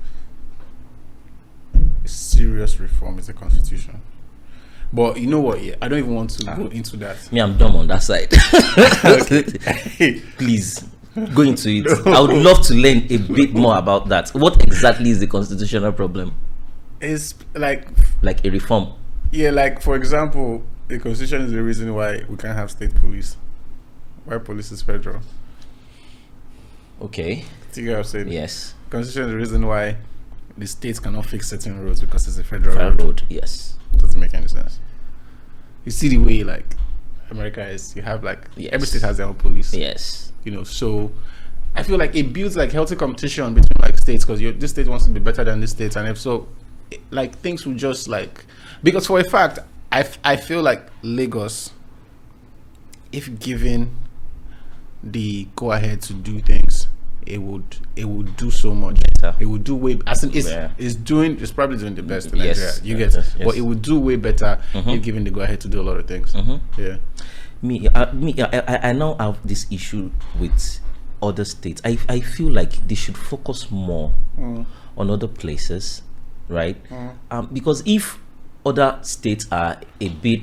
[SPEAKER 1] serious reform is the constitution. But you know what? I don't even want to go into that.
[SPEAKER 2] Me, I'm dumb on that side. Please go into it. I would love to learn a bit more about that. What exactly is the constitutional problem?
[SPEAKER 1] It's like
[SPEAKER 2] a reform.
[SPEAKER 1] Yeah, like for example, the constitution is the reason why we can't have state police. Why police is federal.
[SPEAKER 2] Okay.
[SPEAKER 1] Do you get what I'm saying?
[SPEAKER 2] Yes.
[SPEAKER 1] Constitution is the reason why the states cannot fix certain roads because it's a federal
[SPEAKER 2] road. Yes.
[SPEAKER 1] Doesn't make any sense. You see the way like America is. You have like every state has their own police.
[SPEAKER 2] Yes.
[SPEAKER 1] So I feel like it builds like healthy competition between like states because this state wants to be better than this state, and if so, like things will just like, because for a fact I feel like Lagos, if given the go ahead to do things, it would do so much better. It would do way, as in it's probably doing the best in Nigeria. You get it, but it would do way better if given the go ahead to do a lot of things.
[SPEAKER 2] I now have this issue with other states. I feel like they should focus more on other places, right? Because if other states are a bit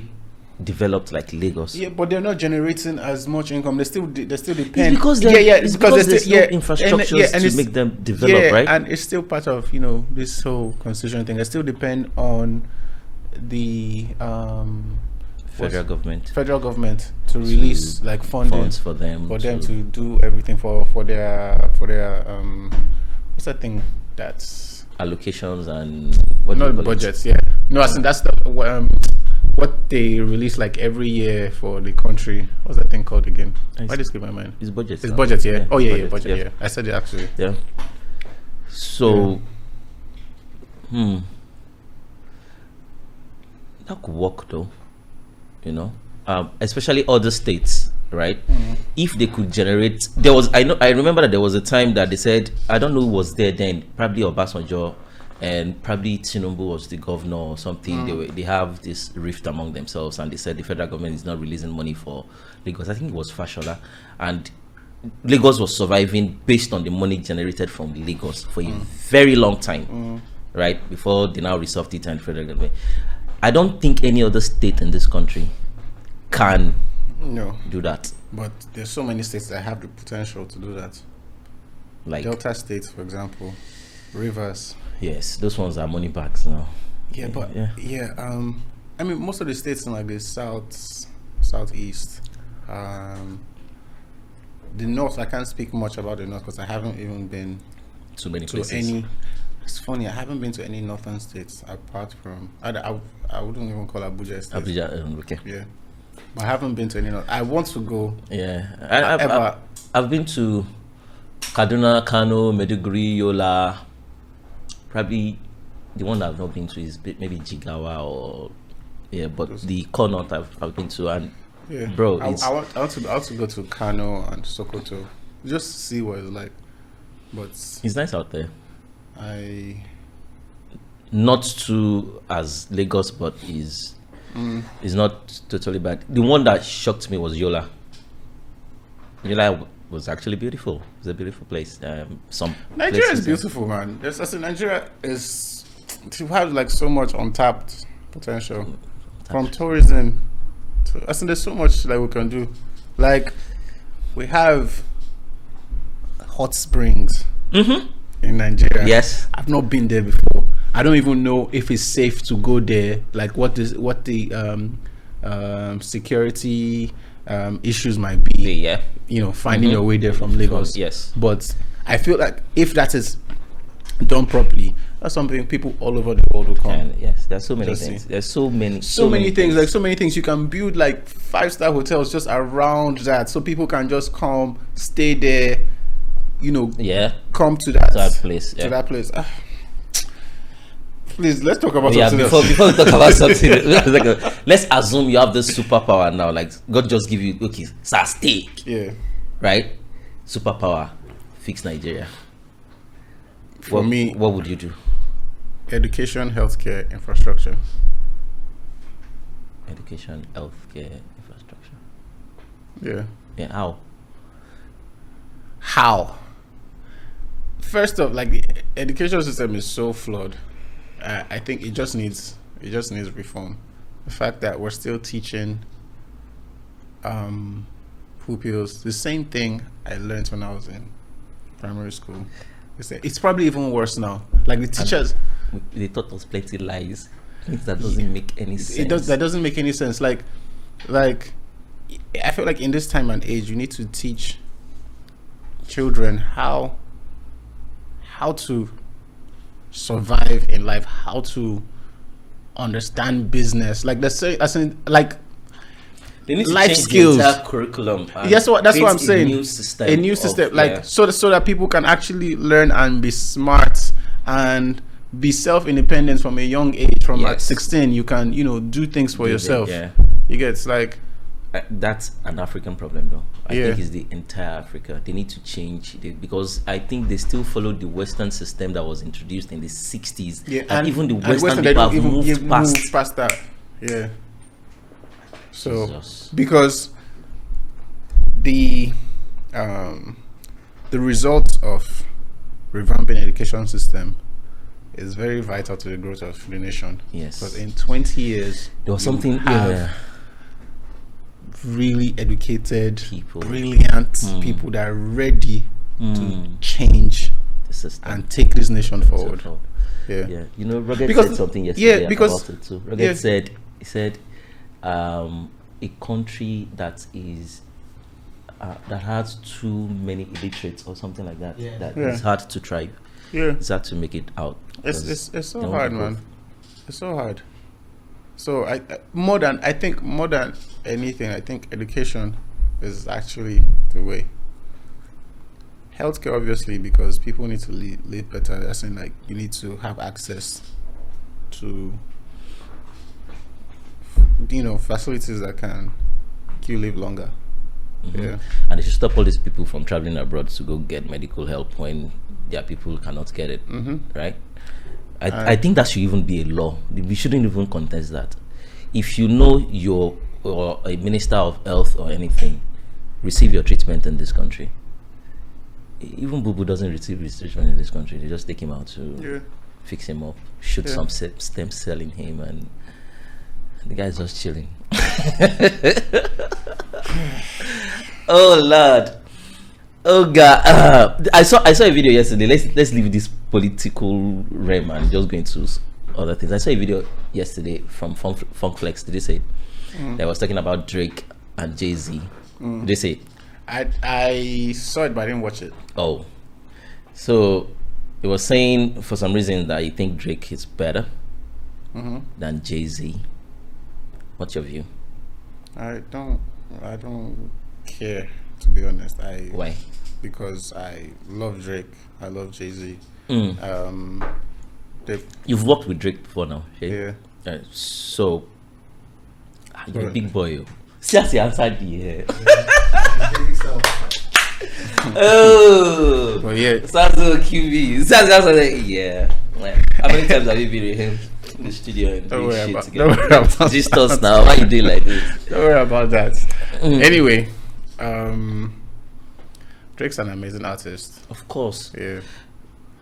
[SPEAKER 2] developed like Lagos,
[SPEAKER 1] but they're not generating as much income. They still depend.
[SPEAKER 2] It's because there's no infrastructures to make them develop, right?
[SPEAKER 1] And it's still part of this whole constitution thing. They still depend on the
[SPEAKER 2] federal
[SPEAKER 1] government to release like funds
[SPEAKER 2] for them
[SPEAKER 1] to do everything for their what's that thing that's
[SPEAKER 2] allocations and
[SPEAKER 1] not budgets. I think that's the what they release like every year for the country. What's that thing called again? Why did it skip my mind?
[SPEAKER 2] It's budget.
[SPEAKER 1] It's budget, yeah. Budget. I said it actually.
[SPEAKER 2] Yeah. So, that could work though. Especially other states, right? If they could generate, I remember that there was a time that they said, I don't know who was there then, probably Obasanjo and probably Tinubu was the governor or something. They have this rift among themselves, and they said the federal government is not releasing money for Lagos. I think it was Fashola, and Lagos was surviving based on the money generated from Lagos for a very long time, right? Before they now resolved it and federal government. I don't think any other state in this country can do that.
[SPEAKER 1] But there's so many states that have the potential to do that. Like Delta states, for example, Rivers.
[SPEAKER 2] Yes, those ones are money bags now.
[SPEAKER 1] I mean, most of the states in like the southeast, the north. I can't speak much about the north because I haven't even been
[SPEAKER 2] too many places.
[SPEAKER 1] Any. It's funny, I haven't been to any northern states apart from I wouldn't even call Abuja a state.
[SPEAKER 2] Abuja, okay.
[SPEAKER 1] Yeah. I haven't been to any. I want to go.
[SPEAKER 2] Yeah, I've been to Kaduna, Kano, Maiduguri, Yola. Probably the one that I've not been to is maybe Jigawa or but the core north I've been to, and bro,
[SPEAKER 1] I want to go to Kano and Sokoto just to see what it's like. But
[SPEAKER 2] it's nice out there.
[SPEAKER 1] Not
[SPEAKER 2] too as Lagos, but is not totally bad. The one that shocked me was Yola. Yola was actually beautiful. It's a beautiful place.
[SPEAKER 1] Nigeria is beautiful, man. Nigeria is to have like so much untapped potential from tourism. There's so much that we can do. Like we have hot springs in Nigeria.
[SPEAKER 2] Yes,
[SPEAKER 1] I've not been there before. I don't even know if it's safe to go there. Like what the security issues might be.
[SPEAKER 2] Yeah,
[SPEAKER 1] finding your way there from Lagos.
[SPEAKER 2] Yes,
[SPEAKER 1] but I feel like if that is done properly, that's something people all over the world will come.
[SPEAKER 2] Yes, there's so many things. There's so many
[SPEAKER 1] things. Like so many things. You can build like 5-star hotels just around that, so people can just come, stay there. Come to that
[SPEAKER 2] place.
[SPEAKER 1] To that place. Please, let's talk about something
[SPEAKER 2] before we talk about something. Let's assume you have this superpower now. Like God just give you, stay.
[SPEAKER 1] Yeah.
[SPEAKER 2] Right? Superpower, fix Nigeria.
[SPEAKER 1] For me,
[SPEAKER 2] what would you do?
[SPEAKER 1] Education, healthcare, infrastructure.
[SPEAKER 2] Education, healthcare, infrastructure.
[SPEAKER 1] Yeah.
[SPEAKER 2] Yeah.
[SPEAKER 1] How? First off, like the education system is so flawed. I think it just needs reform. The fact that we're still teaching pupils the same thing I learned when I was in primary school. It's probably even worse now. Like the teachers,
[SPEAKER 2] they taught us plenty lies. That doesn't make any sense.
[SPEAKER 1] That doesn't make any sense. Like I feel like in this time and age, you need to teach children how to survive in life, how to understand business. Like let's say, like
[SPEAKER 2] they need to
[SPEAKER 1] life
[SPEAKER 2] change
[SPEAKER 1] skills,
[SPEAKER 2] the entire curriculum.
[SPEAKER 1] That's what I'm saying.
[SPEAKER 2] A new system,
[SPEAKER 1] so that people can actually learn and be smart and be self-independent from a young age. From at 16, you can do things for yourself. You get it's like.
[SPEAKER 2] That's an African problem, though. I think it's the entire Africa. They need to change because I think they still follow the Western system that was introduced in the 60s.
[SPEAKER 1] Yeah,
[SPEAKER 2] and even the Western people have moved
[SPEAKER 1] past that. Yeah. So because the result of revamping education system is very vital to the growth of the nation.
[SPEAKER 2] Yes.
[SPEAKER 1] Because in 20 years
[SPEAKER 2] there was something
[SPEAKER 1] really educated, brilliant people that are ready to change
[SPEAKER 2] the system
[SPEAKER 1] and take this nation forward.
[SPEAKER 2] Yeah. Rugged said something yesterday about it too. Rugged said a country that is that has too many illiterates or something like that, it's hard to thrive. It's hard to make it out.
[SPEAKER 1] It's so hard, man. It's so hard. So more than anything, I think education is actually the way. Healthcare, obviously, because people need to live better. That's in like you need to have access to facilities that can make you live longer. Yeah,
[SPEAKER 2] and they should stop all these people from traveling abroad to go get medical help when their people cannot get it. Right? I think that should even be a law. We shouldn't even contest that. If you know you're a minister of health or anything, receive your treatment in this country. Even Bubu doesn't receive his treatment in this country. They just take him out to fix him up, shoot some stem cell in him, and the guy's just chilling. Oh Lord. Oh God! I saw a video yesterday. Let's leave this political realm and just go into other things. I saw a video yesterday from Funkflex. Did they say they was talking about Drake and Jay-Z? Did they say?
[SPEAKER 1] I saw it, but I didn't watch it.
[SPEAKER 2] Oh, so it was saying for some reason that you think Drake is better than Jay-Z. What's your view?
[SPEAKER 1] I don't care, to be honest.
[SPEAKER 2] Why?
[SPEAKER 1] Because I love Drake. I love Jay-Z.
[SPEAKER 2] You've worked with Drake before now, okay?
[SPEAKER 1] Yeah.
[SPEAKER 2] So you're a big boy. See as he answered the oh,
[SPEAKER 1] well, yeah.
[SPEAKER 2] Sounds so QB. Yeah. How many times have you been with him in the studio and doing shit together?
[SPEAKER 1] Don't worry about
[SPEAKER 2] Just us now. Why you doing like this?
[SPEAKER 1] Don't worry about that. Anyway, Drake's an amazing artist.
[SPEAKER 2] Of course.
[SPEAKER 1] Yeah.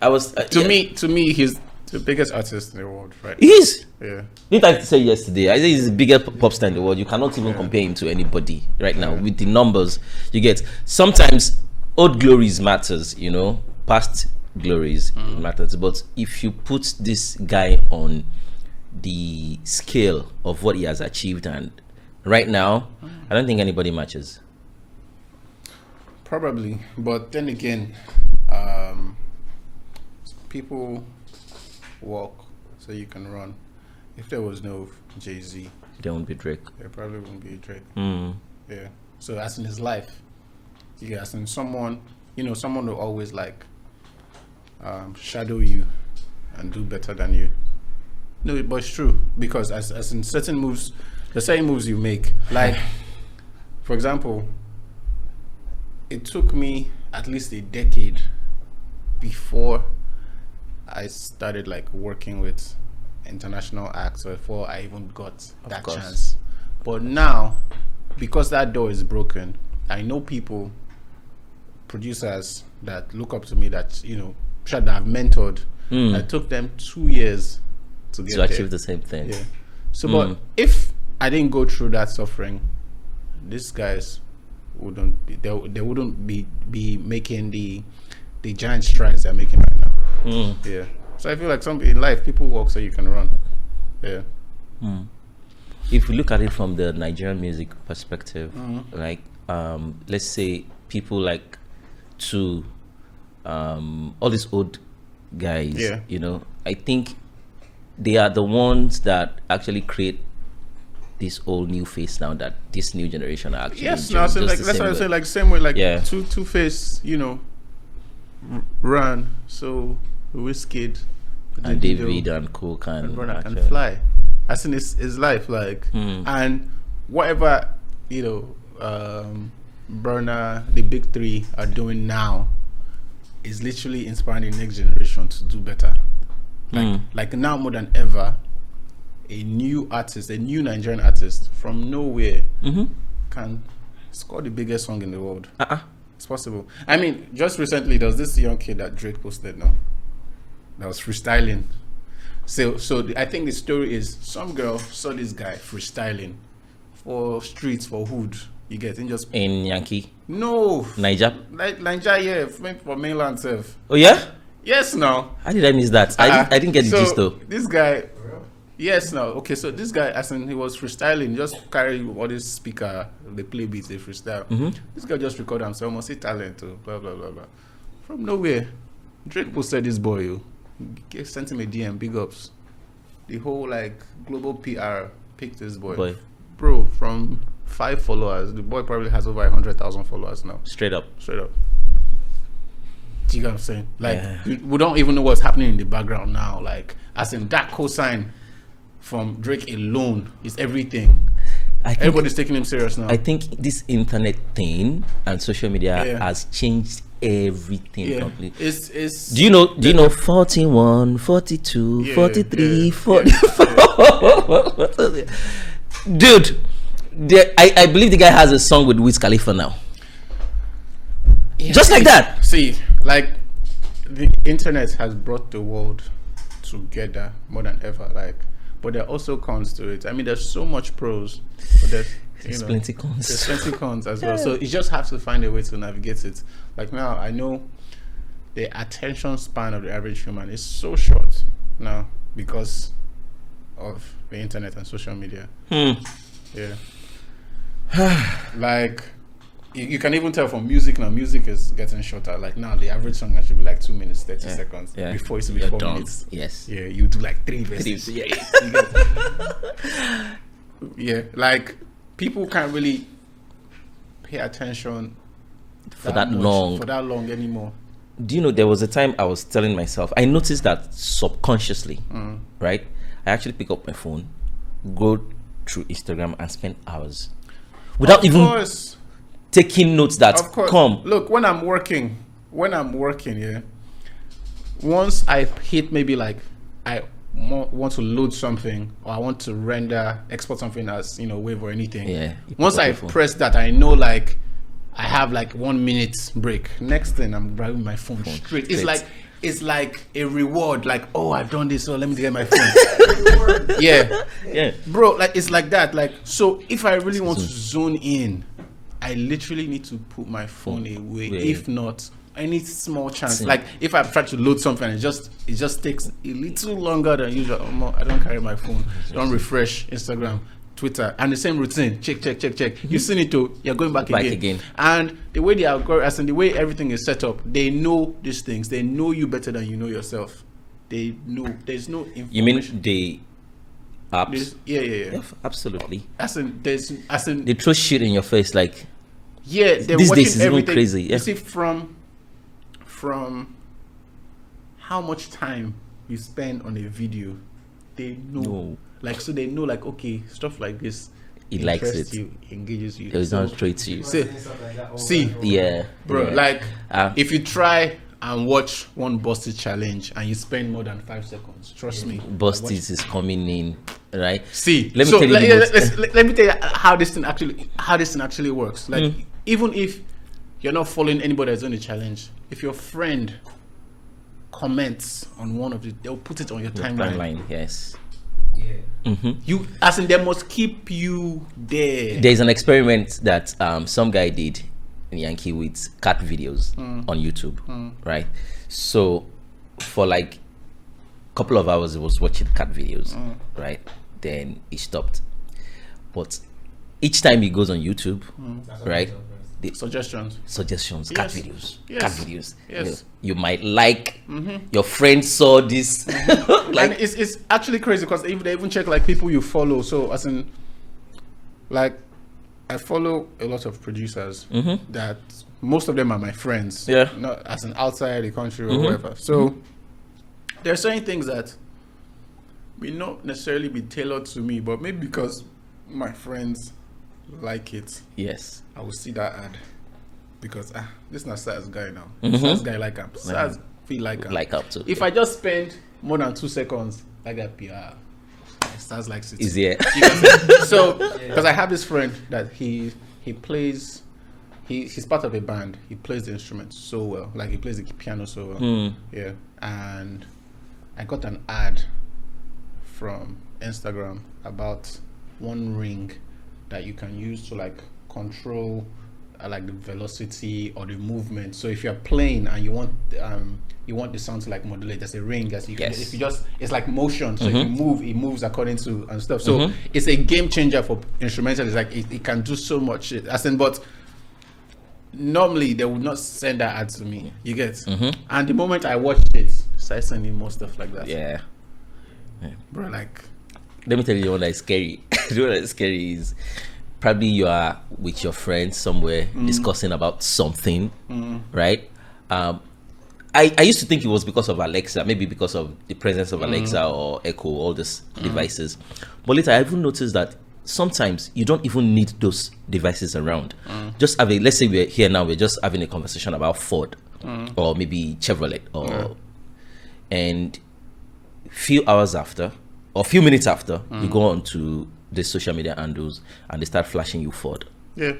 [SPEAKER 2] I was
[SPEAKER 1] to me, he's the biggest artist in the world, right?
[SPEAKER 2] He is.
[SPEAKER 1] Yeah.
[SPEAKER 2] Didn't I say yesterday? I think he's the biggest pop star in the world. You cannot even compare him to anybody right now with the numbers you get. Sometimes old glories matters, you know, past glories matters. But if you put this guy on the scale of what he has achieved, and right now, I don't think anybody matches.
[SPEAKER 1] Probably, but then again, people walk so you can run. If there was no Jay-Z,
[SPEAKER 2] there won't be Drake.
[SPEAKER 1] There probably won't be Drake. Yeah. So as in his life, yeah, as in someone, you know, someone will always like shadow you and do better than you. No, but it's true, because as in certain moves, the same moves you make, like for example, it took me at least a decade before I started like working with international acts, before I even got that chance. But now, because that door is broken, I know people, producers that look up to me, that, you know, that I've mentored. It took them 2 years to get
[SPEAKER 2] to achieve the same thing.
[SPEAKER 1] Yeah. So, but if I didn't go through that suffering, these guys wouldn't be, they wouldn't be making the giant strides they're making right now. Yeah. So I feel like in life, people walk so you can run. Yeah.
[SPEAKER 2] If we look at it from the Nigerian music perspective, like let's say people like all these old guys, you know, I think they are the ones that actually create this whole new face now that this new generation are actually
[SPEAKER 1] now so like that's what I say, like same way, like Two-Face, you know, run, so wizkid
[SPEAKER 2] and David and Cook and
[SPEAKER 1] fly. As in his life, like and whatever, you know, Burna, the big three are doing now is literally inspiring the next generation to do better. Like now more than ever, a new artist, a new Nigerian artist from nowhere can score the biggest song in the world. It's possible. I mean, just recently there was this young kid that Drake posted now that was freestyling. So I think the story is some girl saw this guy freestyling for streets, for hood. You get in just
[SPEAKER 2] in Yankee?
[SPEAKER 1] No,
[SPEAKER 2] Niger.
[SPEAKER 1] Like Niger, yeah, for mainland self.
[SPEAKER 2] Oh yeah?
[SPEAKER 1] Yes, now.
[SPEAKER 2] How did I miss that? I didn't get the gist though.
[SPEAKER 1] This guy, yes, now. Okay, so this guy, as in he was freestyling, just carry all this speaker, they play beats, they freestyle. This guy just recorded himself, almost see talent, blah blah blah blah. From nowhere, Drake posted this boy, sent him a DM, big ups. The whole like global PR picked this boy. Bro, from 5 followers, the boy probably has over 100,000 followers now. Straight up. Do you get what I'm saying? Like, we don't even know what's happening in the background now. Like, as in that cosign from Drake alone is everything. Everybody's taking him serious now.
[SPEAKER 2] I think this internet thing and social media has changed everything completely. Do you know 41, 42, 43, 44? Dude, I believe the guy has a song with Wiz Khalifa now. Just like that.
[SPEAKER 1] See, like the internet has brought the world together more than ever. Like, but there are also cons to it. I mean, there's so much pros, but there's
[SPEAKER 2] plenty cons.
[SPEAKER 1] There's plenty cons as well. So you just have to find a way to navigate it. Like now, I know the attention span of the average human is so short now because of the internet and social media. Yeah. Like you can even tell from music now. Music is getting shorter. Like now, the average song should be like 2 minutes, 30 seconds. Before it used to be 4 minutes.
[SPEAKER 2] Yes.
[SPEAKER 1] Yeah, you do like 3 verses. Yeah. Yeah, like people can't really pay attention
[SPEAKER 2] for that long
[SPEAKER 1] anymore.
[SPEAKER 2] Do you know, there was a time I was telling myself, I noticed that subconsciously, right? I actually pick up my phone, go through Instagram and spend hours without even taking notes that come.
[SPEAKER 1] Look, when I'm working, yeah, once I hit maybe like I want to load something or I want to export something as, you know, wave or anything.
[SPEAKER 2] Yeah.
[SPEAKER 1] Once I press that, I know like I have like 1 minute break. Next thing, I'm grabbing my phone straight. It's like a reward. Like, oh, I've done this, so let me get my phone. yeah, bro. Like it's like that. Like, so if I really want to zone in, I literally need to put my phone away. If not, any small chance, like if I try to load something, it just takes a little longer than usual. I don't carry my phone. Don't refresh Instagram, Twitter, and the same routine. Check. You've seen it too. You're going back again. And the way they are going, as in the way everything is set up, they know these things. They know you better than you know yourself. They know. There's no information.
[SPEAKER 2] You mean the apps?
[SPEAKER 1] Yeah,
[SPEAKER 2] absolutely.
[SPEAKER 1] As in
[SPEAKER 2] they throw shit in your face like.
[SPEAKER 1] Yeah, they're
[SPEAKER 2] these
[SPEAKER 1] watching
[SPEAKER 2] days is
[SPEAKER 1] everything.
[SPEAKER 2] Even crazy. Yeah.
[SPEAKER 1] You see, from how much time you spend on a video, they know. Like, so they know, like, okay, stuff like this.
[SPEAKER 2] It likes it.
[SPEAKER 1] You, engages you.
[SPEAKER 2] It was not straight to you.
[SPEAKER 1] See,
[SPEAKER 2] yeah,
[SPEAKER 1] bro. Yeah. Like, if you try and watch one Busted challenge and you spend more than 5 seconds, trust me,
[SPEAKER 2] Busted is coming in, right?
[SPEAKER 1] See,
[SPEAKER 2] let me tell you.
[SPEAKER 1] Let me tell you how this thing actually works. Like, even if you're not following anybody that's on the challenge, if your friend comments on one of it, they'll put it on your timeline.
[SPEAKER 2] Yes.
[SPEAKER 1] Yeah. You, as in, they must keep you there.
[SPEAKER 2] There's an experiment that some guy did in Yankee with cat videos on YouTube, right? So for like a couple of hours, he was watching cat videos, right? Then he stopped. But each time he goes on YouTube, right? The suggestions, cat videos, Yes. You might like. Your friend saw this.
[SPEAKER 1] Like, and it's actually crazy because they even check like people you follow. So as in, like, I follow a lot of producers that most of them are my friends.
[SPEAKER 2] Yeah.
[SPEAKER 1] Not as in outside the country or whatever. So there are certain things that may not necessarily be tailored to me, but maybe because my friends like it.
[SPEAKER 2] Yes.
[SPEAKER 1] I will see that ad because this is not Sarz guy now. Sarz guy like him. Sarz feel like him.
[SPEAKER 2] Like up too.
[SPEAKER 1] If I just spend more than 2 seconds like that PR, Sarz likes it.
[SPEAKER 2] Easier.
[SPEAKER 1] So because I have this friend that he plays, he's part of a band. He plays the instrument so well. Like he plays the piano so well. Yeah. And I got an ad from Instagram about one ring that you can use to like control like the velocity or the movement. So if you're playing and you want the sound to like modulate, there's a ring that you can, if you just, it's like motion. So if you move, it moves according to and stuff. So it's a game changer for instrumentalists. Like it can do so much shit. But normally they would not send that ad to me. You get? And the moment I watched it, started sending more stuff like that.
[SPEAKER 2] Yeah.
[SPEAKER 1] Bro, like,
[SPEAKER 2] let me tell you what is scary. The one that's scary is probably you are with your friends somewhere discussing about something, right? I used to think it was because of Alexa, maybe because of the presence of Alexa or Echo, all these devices. But later I even noticed that sometimes you don't even need those devices around. Just have let's say we're here now, we're just having a conversation about Ford or maybe Chevrolet, and few hours after or few minutes after, you go on to the social media handles and they start flashing you Ford.
[SPEAKER 1] Yeah.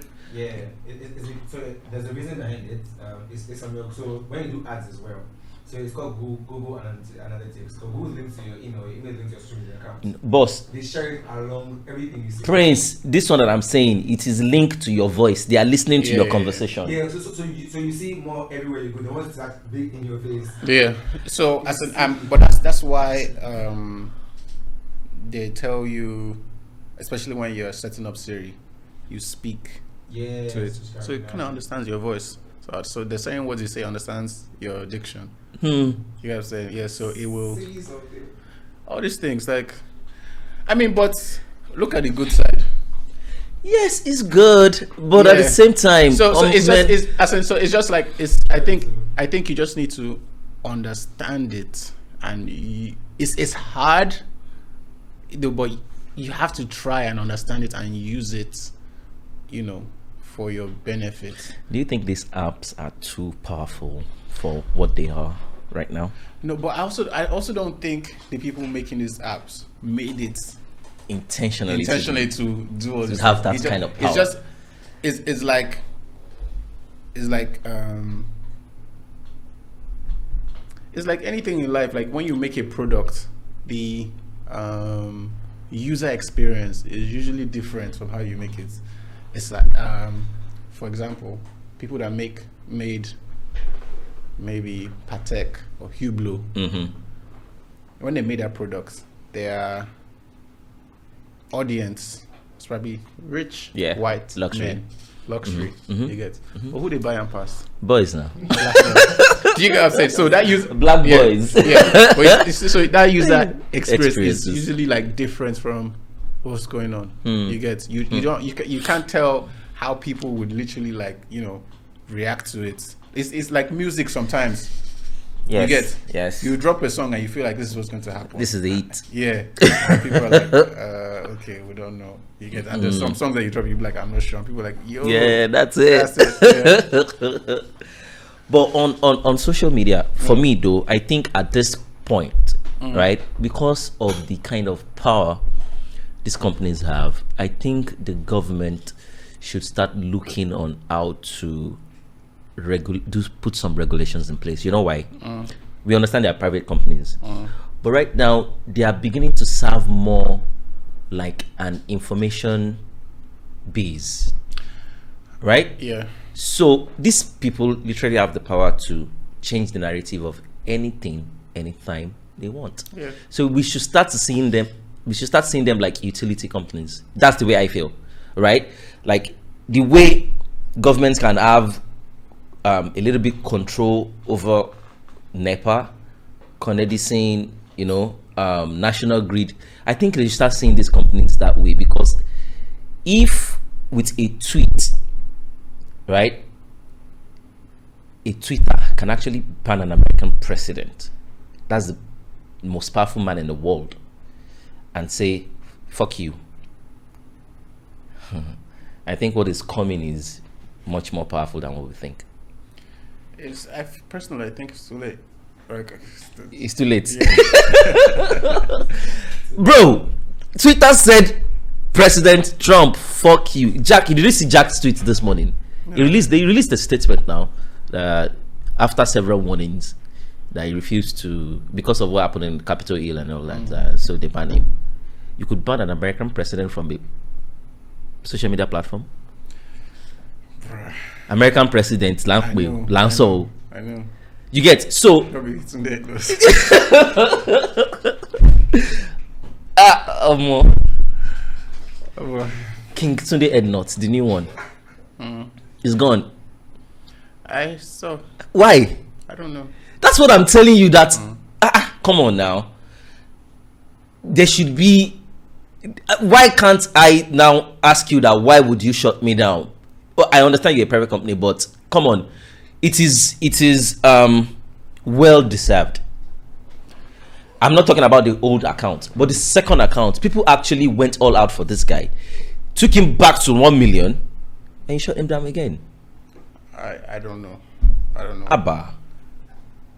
[SPEAKER 4] So there's a reason behind it. It's so when you do ads as well, so it's called Google Analytics. So Google links to your email links to your social media account.
[SPEAKER 2] Boss,
[SPEAKER 4] they share it along everything you see.
[SPEAKER 2] Prince, this one that I'm saying, it is linked to your voice. They are listening to your conversation.
[SPEAKER 4] Yeah, so you see more everywhere you go. The ones that big in your face.
[SPEAKER 1] Yeah. So as an but that's why they tell you, especially when you're setting up Siri, you speak to it, so it kind of understands your voice. So the same words you say understands your diction. You know what I'm saying? Yeah. So it will. All these things, like, I mean, but look at the good side.
[SPEAKER 2] Yes, it's good, but at the same time,
[SPEAKER 1] so it's just like I think you just need to understand it, and it's hard, but you have to try and understand it and use it, for your benefit.
[SPEAKER 2] Do you think these apps are too powerful for what they are right now?
[SPEAKER 1] No, but I also don't think the people making these apps made it intentionally to do all this.
[SPEAKER 2] To have that kind of power.
[SPEAKER 1] It's just it's like anything in life. Like when you make a product, the user experience is usually different from how you make it. It's like for example, people that made maybe Patek or Hublot, when they made that product, their audience is probably rich, white, luxury. You get, but who they buy and pass?
[SPEAKER 2] Boys now.
[SPEAKER 1] Do you get what I'm saying? So that
[SPEAKER 2] black boys.
[SPEAKER 1] But so that user experience is usually like different from what's going on. You get, you can't tell how people would literally react to it. It's like music sometimes.
[SPEAKER 2] Yes.
[SPEAKER 1] You get,
[SPEAKER 2] yes.
[SPEAKER 1] You drop a song and you feel like this is what's going to happen.
[SPEAKER 2] This is the hit.
[SPEAKER 1] Yeah. And people are like, okay, we don't know. You get, and there's some songs that you drop, you be like, I'm not sure. And people are like, yo,
[SPEAKER 2] yeah, that's it.
[SPEAKER 1] Yeah.
[SPEAKER 2] But on social media, for me though, I think at this point, right, because of the kind of power these companies have, I think the government should start looking on how to put some regulations in place. You know why? We understand they are private companies, but right now they are beginning to serve more like an information base, right?
[SPEAKER 1] Yeah.
[SPEAKER 2] So these people literally have the power to change the narrative of anything, anytime they want.
[SPEAKER 1] Yeah.
[SPEAKER 2] So we should start seeing them like utility companies. That's the way I feel, right? Like the way governments can have a little bit control over NEPA, Con Edison, National Grid. I think they should start seeing these companies that way, because if with a tweet, right, a tweeter can actually ban an American president, that's the most powerful man in the world, and say, fuck you. I think what is coming is much more powerful than what we think.
[SPEAKER 1] Personally, I think it's too late.
[SPEAKER 2] It's too late. Yeah. Bro, Twitter said President Trump, fuck you. Jack, did you see Jack's tweet this morning? No. They released a statement now after several warnings that he refused to, because of what happened in Capitol Hill and all that. So they banned him. You could ban an American president from a social media platform. American president, I know. You get, so King Tunde Ednut, the new one, is gone.
[SPEAKER 1] I saw.
[SPEAKER 2] Why?
[SPEAKER 1] I don't know.
[SPEAKER 2] That's what I'm telling you. That come on now. There should be. Why can't I now ask you that? Why would you shut me down? Well, I understand you're a private company, but come on, it is well deserved. I'm not talking about the old account, but the second account. People actually went all out for this guy, took him back to 1 million, and you shut him down again.
[SPEAKER 1] I don't know.
[SPEAKER 2] Abba.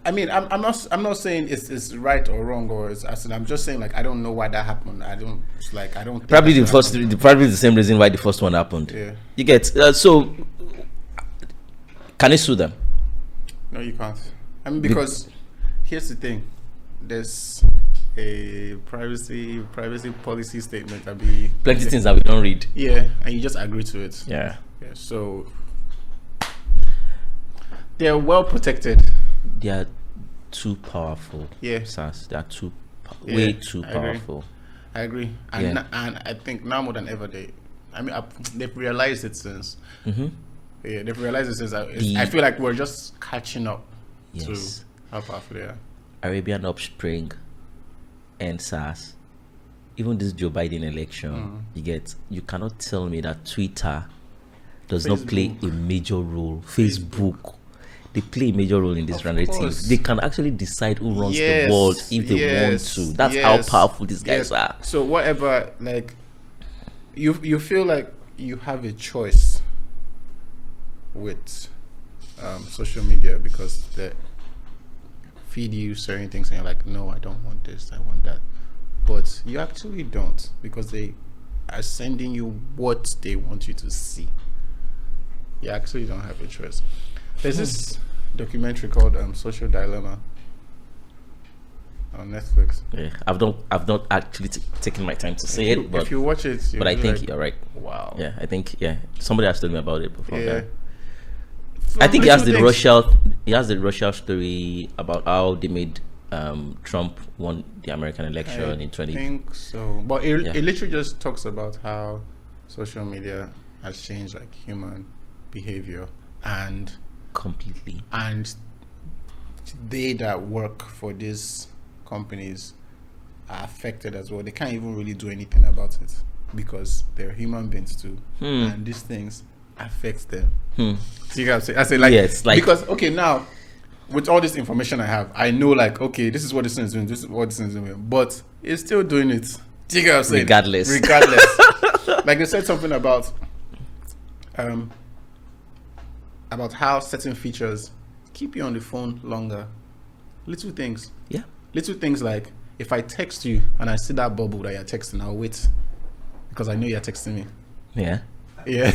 [SPEAKER 1] I mean, I'm not saying it's right or wrong, or I'm just saying, like, I don't know why that happened. I don't think
[SPEAKER 2] probably the same reason why the first one happened.
[SPEAKER 1] Yeah.
[SPEAKER 2] You get so can you sue them?
[SPEAKER 1] No, you can't. I mean, because here's the thing. There's a privacy policy statement that
[SPEAKER 2] plenty things that we don't read.
[SPEAKER 1] Yeah, and you just agree to it.
[SPEAKER 2] Yeah.
[SPEAKER 1] So they're well protected.
[SPEAKER 2] They are too powerful.
[SPEAKER 1] Yeah.
[SPEAKER 2] Sars. They are way too powerful.
[SPEAKER 1] I agree. And I think now more than ever they've realized it since. Yeah, they've realized it since. I feel like we're just catching up to how powerful they are.
[SPEAKER 2] Arabian Upspring and SARS even this Joe Biden election, you cannot tell me that Twitter does not play a major role. Facebook, they play a major role in this narrative. They can actually decide who runs the world if they want to. That's how powerful these guys are.
[SPEAKER 1] So whatever, like, you feel like you have a choice with social media because they feed you certain things and you're like, no, I don't want this, I want that. But you actually don't, because they are sending you what they want you to see. You actually don't have a choice. There's this documentary called Social Dilemma on Netflix.
[SPEAKER 2] Yeah, I've not actually taken my time to see it, but
[SPEAKER 1] if you watch it,
[SPEAKER 2] but I think
[SPEAKER 1] like,
[SPEAKER 2] you're right.
[SPEAKER 1] Wow.
[SPEAKER 2] Yeah, I think somebody has told me about it before.
[SPEAKER 1] Yeah.
[SPEAKER 2] I think he has the Russia story about how they made Trump won the American election in 20.
[SPEAKER 1] I think so, but it literally just talks about how social media has changed like human behavior and
[SPEAKER 2] completely,
[SPEAKER 1] and they that work for these companies are affected as well. They can't even really do anything about it because they're human beings too, and these things affect them. So you gotta say, I say like,
[SPEAKER 2] yes, like,
[SPEAKER 1] because okay, now with all this information I have, I know like, okay, this is what this thing is doing, this is what this thing is doing, but it's still doing it. Do you get what I'm saying? Regardless. Like they said something about how certain features keep you on the phone longer. Little things.
[SPEAKER 2] Yeah.
[SPEAKER 1] Little things like if I text you and I see that bubble that you're texting, I'll wait because I know you're texting me.
[SPEAKER 2] Yeah.
[SPEAKER 1] Yeah.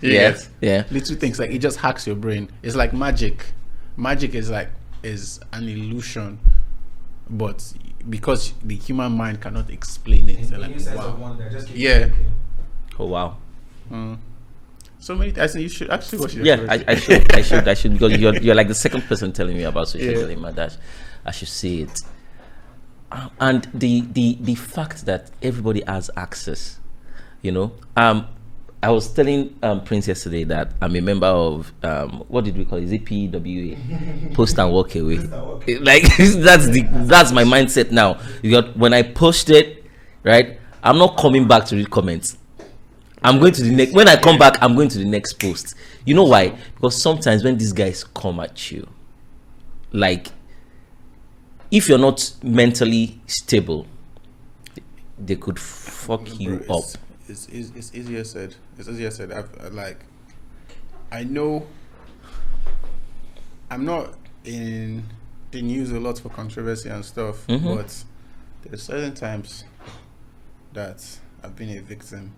[SPEAKER 2] Yes. Yeah.
[SPEAKER 1] Little things like it just hacks your brain. It's like magic. Magic is an illusion, but because the human mind cannot explain it, they're like, wow. Yeah.
[SPEAKER 2] Oh wow.
[SPEAKER 1] So many. I think you should actually watch it.
[SPEAKER 2] Yeah, I should because you're like the second person telling me about social dilemma that I should see it. And the fact that everybody has access, you know. I was telling Prince yesterday that I'm a member of what did we call it? Is it PWA? Post and walk away. Like that's my mindset now. When I post it, right, I'm not coming back to read comments. I'm going to the next. When I come back, I'm going to the next post. You know why? Because sometimes when these guys come at you, like, if you're not mentally stable, they could fuck you up.
[SPEAKER 1] It's easier said. It's easier said. I know I'm not in the news a lot for controversy and stuff, but there's certain times that I've been a victim.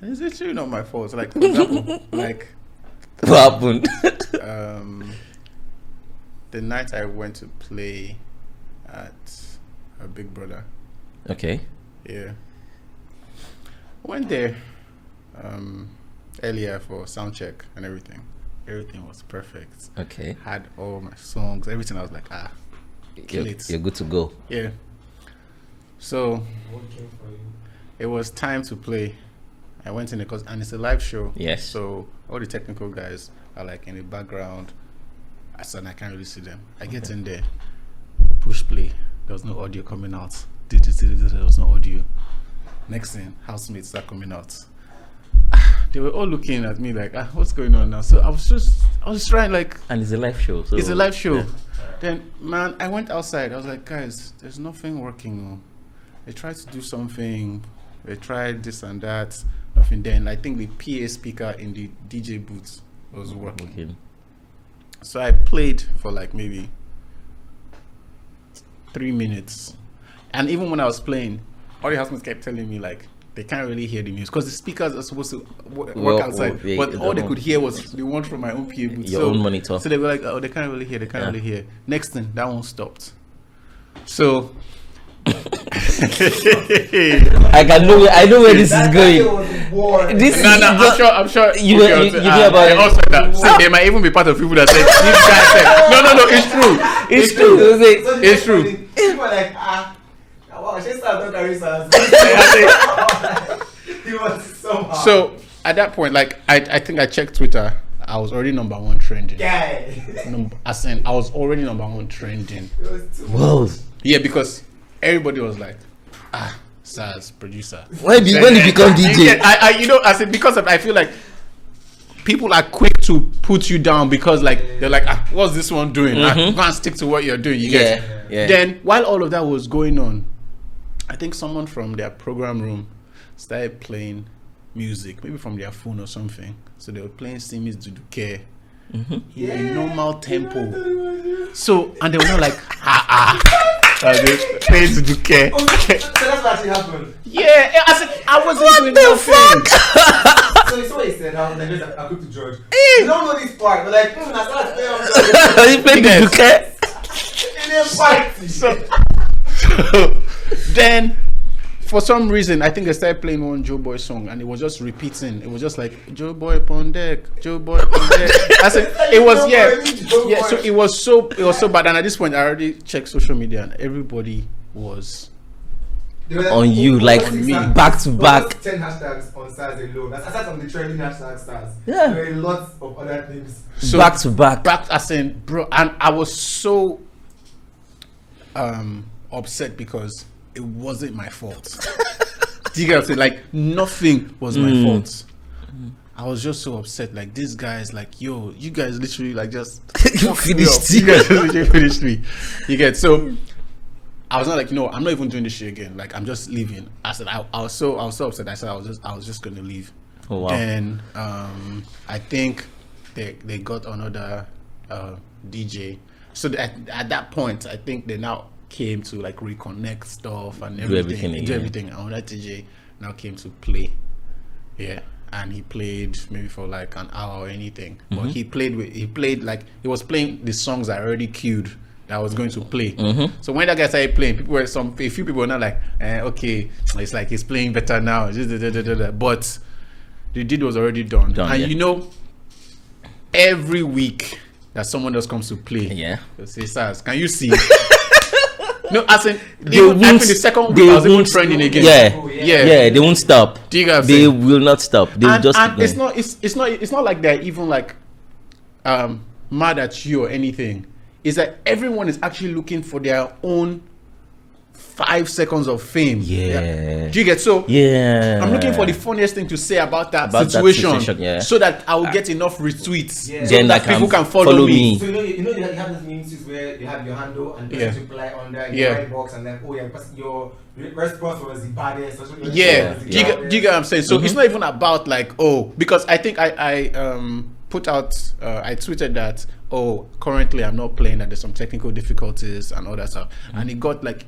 [SPEAKER 1] And it's actually not my fault. Like, for example, like
[SPEAKER 2] what happened?
[SPEAKER 1] The night I went to play at a Big Brother.
[SPEAKER 2] Okay.
[SPEAKER 1] Yeah. I went there earlier for sound check and everything. Everything was perfect.
[SPEAKER 2] Okay.
[SPEAKER 1] Had all my songs, everything. I was like, kill it.
[SPEAKER 2] You're good to go.
[SPEAKER 1] Yeah. So it was time to play. I went in because and it's a live show.
[SPEAKER 2] Yes.
[SPEAKER 1] So all the technical guys are like in the background. I can't really see them. I get in there, push play. There was no audio coming out. There was no audio. Next thing, housemates start coming out. They were all looking at me like, what's going on now? So I was trying like.
[SPEAKER 2] And it's a live show. So
[SPEAKER 1] it's a live show.
[SPEAKER 2] Yeah.
[SPEAKER 1] Then, man, I went outside. I was like, guys, there's nothing working. They tried to do something. They tried this and that. Nothing. Then I think the PA speaker in the DJ booth was working.
[SPEAKER 2] Okay.
[SPEAKER 1] So I played for like maybe 3 minutes. And even when I was playing, all the housemates kept telling me like they can't really hear the music because the speakers are supposed to work outside, but all they could hear was the one from my own PA booth.
[SPEAKER 2] Your own monitor.
[SPEAKER 1] So they were like, oh, they can't really hear. They can't really hear. Next thing, that one stopped. So I
[SPEAKER 2] know where this is going.
[SPEAKER 1] I'm sure
[SPEAKER 2] you hear about it.
[SPEAKER 1] Also that so they might even be part of people that say this guy said no, it's true.
[SPEAKER 4] People are like wow, she started carrying
[SPEAKER 1] So at that point, like I think I checked Twitter. I was already number one trending.
[SPEAKER 4] I
[SPEAKER 1] was already number one trending.
[SPEAKER 2] Whoa.
[SPEAKER 1] Yeah, because everybody was like, Sarz, producer.
[SPEAKER 2] When you become DJ?
[SPEAKER 1] I said, because of, I feel like people are quick to put you down because like they're like, what's this one doing? Go and stick to what you're doing. You get. Then while all of that was going on, I think someone from their program room started playing music, maybe from their phone or something. So they were playing Simis Duduke in a normal tempo. So, and they were not like, playing Duduke.
[SPEAKER 4] So that's what actually happened.
[SPEAKER 1] Yeah, I wasn't doing nothing.
[SPEAKER 4] So it's what he said. I quick to George. You don't know this part, but like, I started playing.
[SPEAKER 2] You played Duduke.
[SPEAKER 1] So then, for some reason, I think they started playing one Joe Boy song, and it was just repeating. It was just like Joe Boy upon deck, Joe Boy upon deck. I said it was So it was so bad. And at this point, I already checked social media, and everybody was
[SPEAKER 2] on you, like back to back.
[SPEAKER 4] 10 hashtags on Sarz alone. Aside from the trending hashtag Sarz,
[SPEAKER 2] Yeah.
[SPEAKER 4] there were lots of other things.
[SPEAKER 1] So
[SPEAKER 2] back to back.
[SPEAKER 1] As in, bro, and I was so upset because it wasn't my fault. Do you get what I'm saying? Like, nothing was my fault. I was just so upset. Like, these guys, like, yo, you guys literally like just
[SPEAKER 2] finished.
[SPEAKER 1] You guys literally finished me. You get. So I was not like, no, I'm not even doing this shit again. Like, I'm just leaving. I said I was so upset. I said I was just gonna leave.
[SPEAKER 2] Oh wow.
[SPEAKER 1] Then I think they got another DJ. So at that point, I think they now came to like reconnect stuff and everything. And that DJ now came to play. Yeah. And he played maybe for like an hour or anything. But he played like he was playing the songs I already queued that I was going to play. So when that guy started playing, a few people were not like, okay, it's like he's playing better now. But the deed was already done. And you know, every week that someone else comes to play, they'll say, Sarz, can you see? No, as in, the second week I was even trending again.
[SPEAKER 2] Yeah, they won't stop. They will not stop. They will just.
[SPEAKER 1] And it's not like they're even like mad at you or anything. It's that everyone is actually looking for their own 5 seconds of fame. Do you get? So I'm looking for the funniest thing to say about that situation so that I will get enough retweets so that people can follow me.
[SPEAKER 4] So you have these memes where you have your handle and you reply under your right box and then your response was the baddest. Do you get what I'm saying? So it's not even about like because I think I put out I tweeted that currently I'm not playing, that there's some technical difficulties and all that stuff, and it got like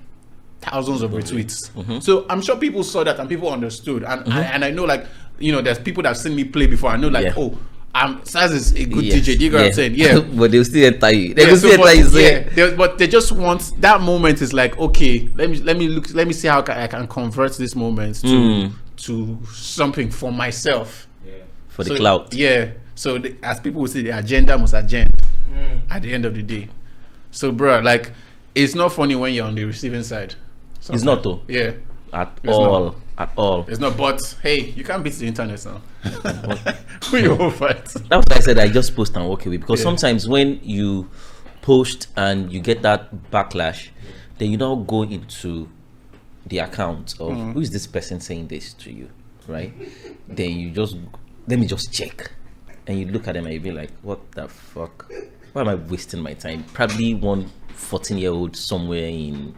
[SPEAKER 4] thousands of retweets. So I'm sure people saw that and people understood, and I know, like, you know, there's people that have seen me play before. I know, like, Sarz is a good DJ. Do you get what I'm saying?
[SPEAKER 2] But they'll still enter you. They will still enter you.
[SPEAKER 1] But they just want that moment. Is like, okay, let me see how I can convert this moment to something for myself,
[SPEAKER 2] for the clout.
[SPEAKER 1] So as people would say, the agenda must agenda at the end of the day. So, bro, like, it's not funny when you're on the receiving side.
[SPEAKER 2] It's not though. At all. It's
[SPEAKER 1] not. But hey, you can't beat the internet now. Who you won't fight.
[SPEAKER 2] That's why I said I just post and walk away, because sometimes when you post and you get that backlash, then you now go into the account of who is this person saying this to you, right? Then you just let me just check, and you look at them and you be like, what the fuck? Why am I wasting my time? Probably one 14-year-old somewhere in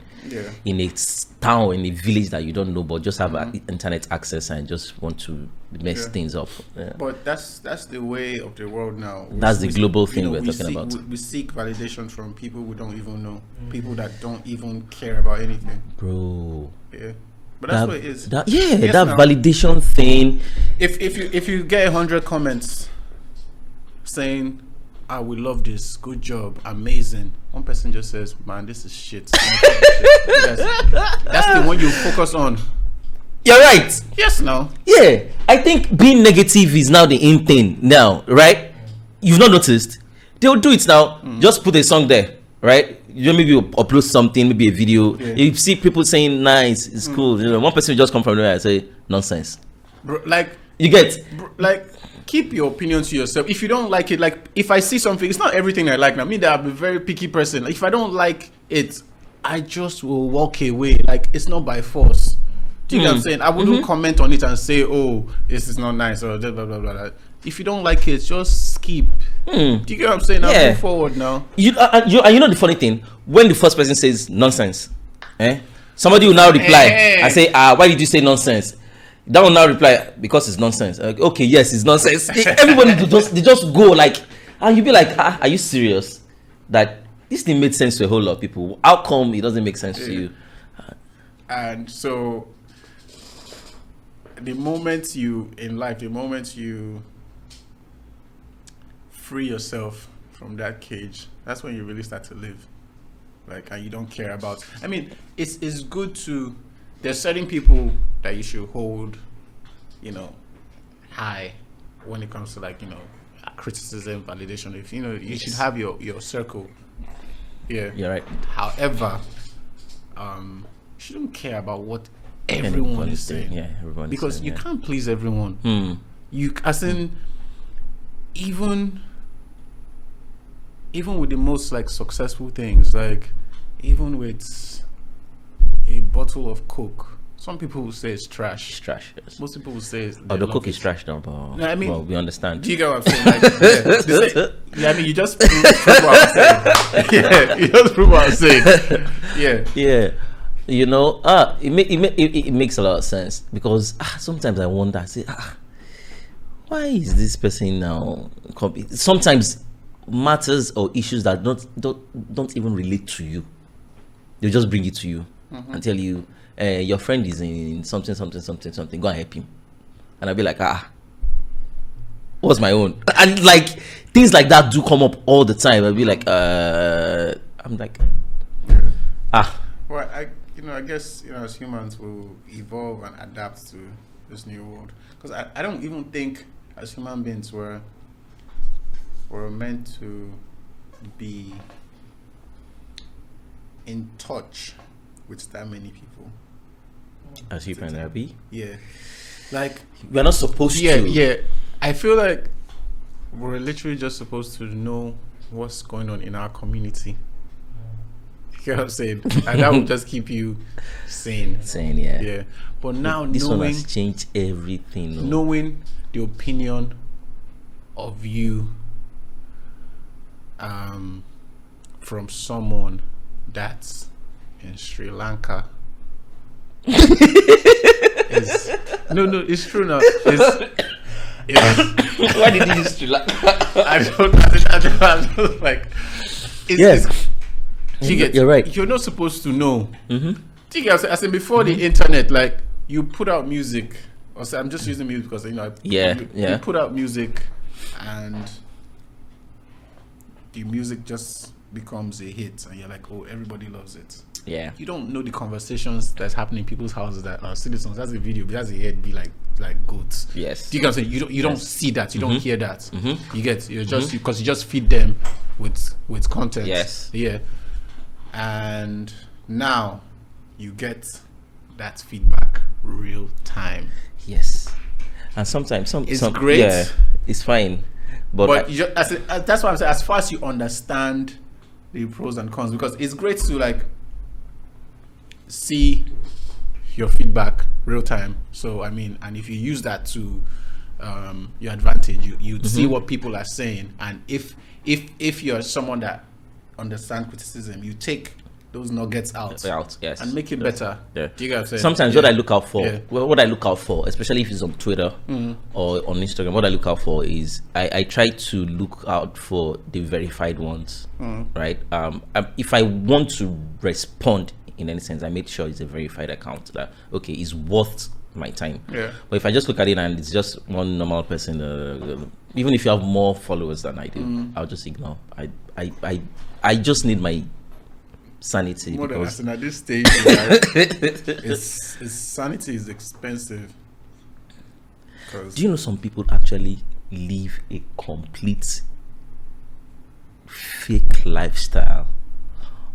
[SPEAKER 2] a town, in a village that you don't know, but just have internet access and just want to mess things up.
[SPEAKER 1] But that's the way of the world now.
[SPEAKER 2] That's the global thing we're talking about.
[SPEAKER 1] We seek validation from people we don't even know, people that don't even care about anything,
[SPEAKER 2] bro.
[SPEAKER 1] But that's what it is.
[SPEAKER 2] That validation thing.
[SPEAKER 1] If you get 100 comments saying, we love this, good job, amazing, one person just says, man, this is shit. That's the one you focus on.
[SPEAKER 2] You're right.
[SPEAKER 1] Yes, now.
[SPEAKER 2] Yeah, I think being negative is now the in thing now, right? You've not noticed? They'll do it now. Just put a song there, right? You maybe upload something, maybe a video. You see people saying nice, it's cool. You know, one person will just come from there and say nonsense.
[SPEAKER 1] Bro, like,
[SPEAKER 2] you get,
[SPEAKER 1] like, keep your opinion to yourself. If you don't like it, like, if I see something, it's not everything I like now. Me, that I'm a very picky person. If I don't like it, I just will walk away. Like, it's not by force. Do you get what I'm saying? I wouldn't comment on it and say, oh, this is not nice or blah, blah, blah, blah. If you don't like it, just skip. Do you get what I'm saying? Now move forward now. You
[SPEAKER 2] know the funny thing? When the first person says nonsense, somebody will now reply and say, why did you say nonsense? That will now reply, because it's nonsense. Okay, yes, it's nonsense. Everybody they just go like, and you be like, are you serious? That this thing made sense to a whole lot of people. How come it doesn't make sense to you?
[SPEAKER 1] And so the moment you free yourself from that cage, that's when you really start to live. Like, and you don't care about, I mean, it's good to, there's certain people that you should hold, high when it comes to, like, criticism, validation. If you should have your circle. Yeah,
[SPEAKER 2] you're right.
[SPEAKER 1] However, you shouldn't care about what everyone is saying.
[SPEAKER 2] Yeah, everyone.
[SPEAKER 1] Because you can't please everyone. You, as in, even with the most like successful things, like even with a bottle of Coke, some people will say it's trash.
[SPEAKER 2] It's trash. Yes.
[SPEAKER 1] Most people will say
[SPEAKER 2] the Coke is trash now, but
[SPEAKER 1] I mean,
[SPEAKER 2] well, we understand.
[SPEAKER 1] Do you get what I'm saying? Like, I mean, you just prove what I'm saying. Yeah, you just prove what I'm saying. Yeah.
[SPEAKER 2] It makes a lot of sense, because sometimes I wonder, I say, why is this person now? Sometimes matters or issues that don't even relate to you, they'll just bring it to you and tell you, your friend is in something, go and help him. And I'll be like, what's my own? And like things like that do come up all the time. I'll be like, I'm like,
[SPEAKER 1] well, I guess as humans we'll evolve and adapt to this new world, because I don't even think as human beings we're meant to be in touch with that many people.
[SPEAKER 2] As human, be?
[SPEAKER 1] Yeah. Like,
[SPEAKER 2] we're not supposed to.
[SPEAKER 1] Yeah. I feel like we're literally just supposed to know what's going on in our community. You know what I'm saying? And that will just keep you sane. Yeah. But now
[SPEAKER 2] this one has changed everything.
[SPEAKER 1] Knowing the opinion of you from someone that's in Sri Lanka is it's true now.
[SPEAKER 2] Why did you use Sri Lanka?
[SPEAKER 1] I don't like
[SPEAKER 2] you're right.
[SPEAKER 1] You're not supposed to know. I said before the internet, like, you put out music. Or say, I'm just using music because you put out music and the music just becomes a hit, and you're like, oh, everybody loves it.
[SPEAKER 2] Yeah. You
[SPEAKER 1] don't know the conversations that's happening in people's houses that are citizens. That's a video, but that's a head be like goats.
[SPEAKER 2] Yes.
[SPEAKER 1] Do you get what I'm saying? You don't see that. You don't hear that. You're just because you just feed them with content.
[SPEAKER 2] Yes.
[SPEAKER 1] Yeah. And now you get that feedback real time.
[SPEAKER 2] Yes. And sometimes
[SPEAKER 1] it's great.
[SPEAKER 2] Yeah, it's fine. But
[SPEAKER 1] that's why I'm saying, as far as you understand the pros and cons, because it's great to like see your feedback real time. So I mean, and if you use that to your advantage, you see what people are saying, and if you're someone that understands criticism, you take those nuggets out,
[SPEAKER 2] yes,
[SPEAKER 1] and make it better.
[SPEAKER 2] Yeah.
[SPEAKER 1] Do you get what I'm saying?
[SPEAKER 2] Sometimes what I look out for, especially if it's on Twitter or on Instagram, what I look out for is I try to look out for the verified ones, right? If I want to respond in any sense, I make sure it's a verified account that is worth my time.
[SPEAKER 1] Yeah.
[SPEAKER 2] But if I just look at it and it's just one normal person, even if you have more followers than I do, I'll just ignore. I just need my sanity.
[SPEAKER 1] More than that, at this stage, sanity is expensive.
[SPEAKER 2] Do you know some people actually live a complete fake lifestyle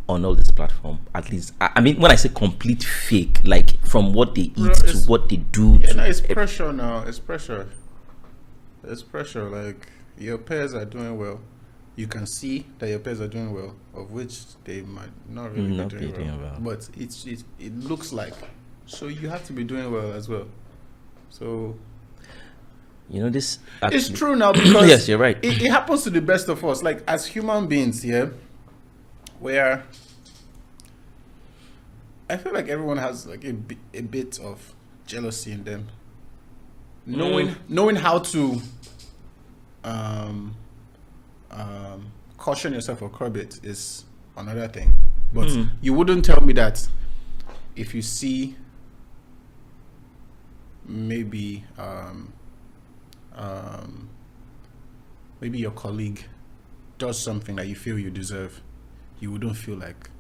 [SPEAKER 2] on all this platform? At least, I mean, when I say complete fake, like from what they eat to what they do.
[SPEAKER 1] It's pressure now. It's pressure. Like, your peers are doing well, you can see that your peers are doing well, of which they might not really be doing well. But it looks like, so you have to be doing well as well. So,
[SPEAKER 2] this
[SPEAKER 1] it's true now because
[SPEAKER 2] yes, you're right.
[SPEAKER 1] It happens to the best of us. Like as human beings, where I feel like everyone has like a bit of jealousy in them. Knowing how to caution yourself or curb it is another thing. But you wouldn't tell me that if you see maybe your colleague does something that you feel you deserve, you wouldn't feel like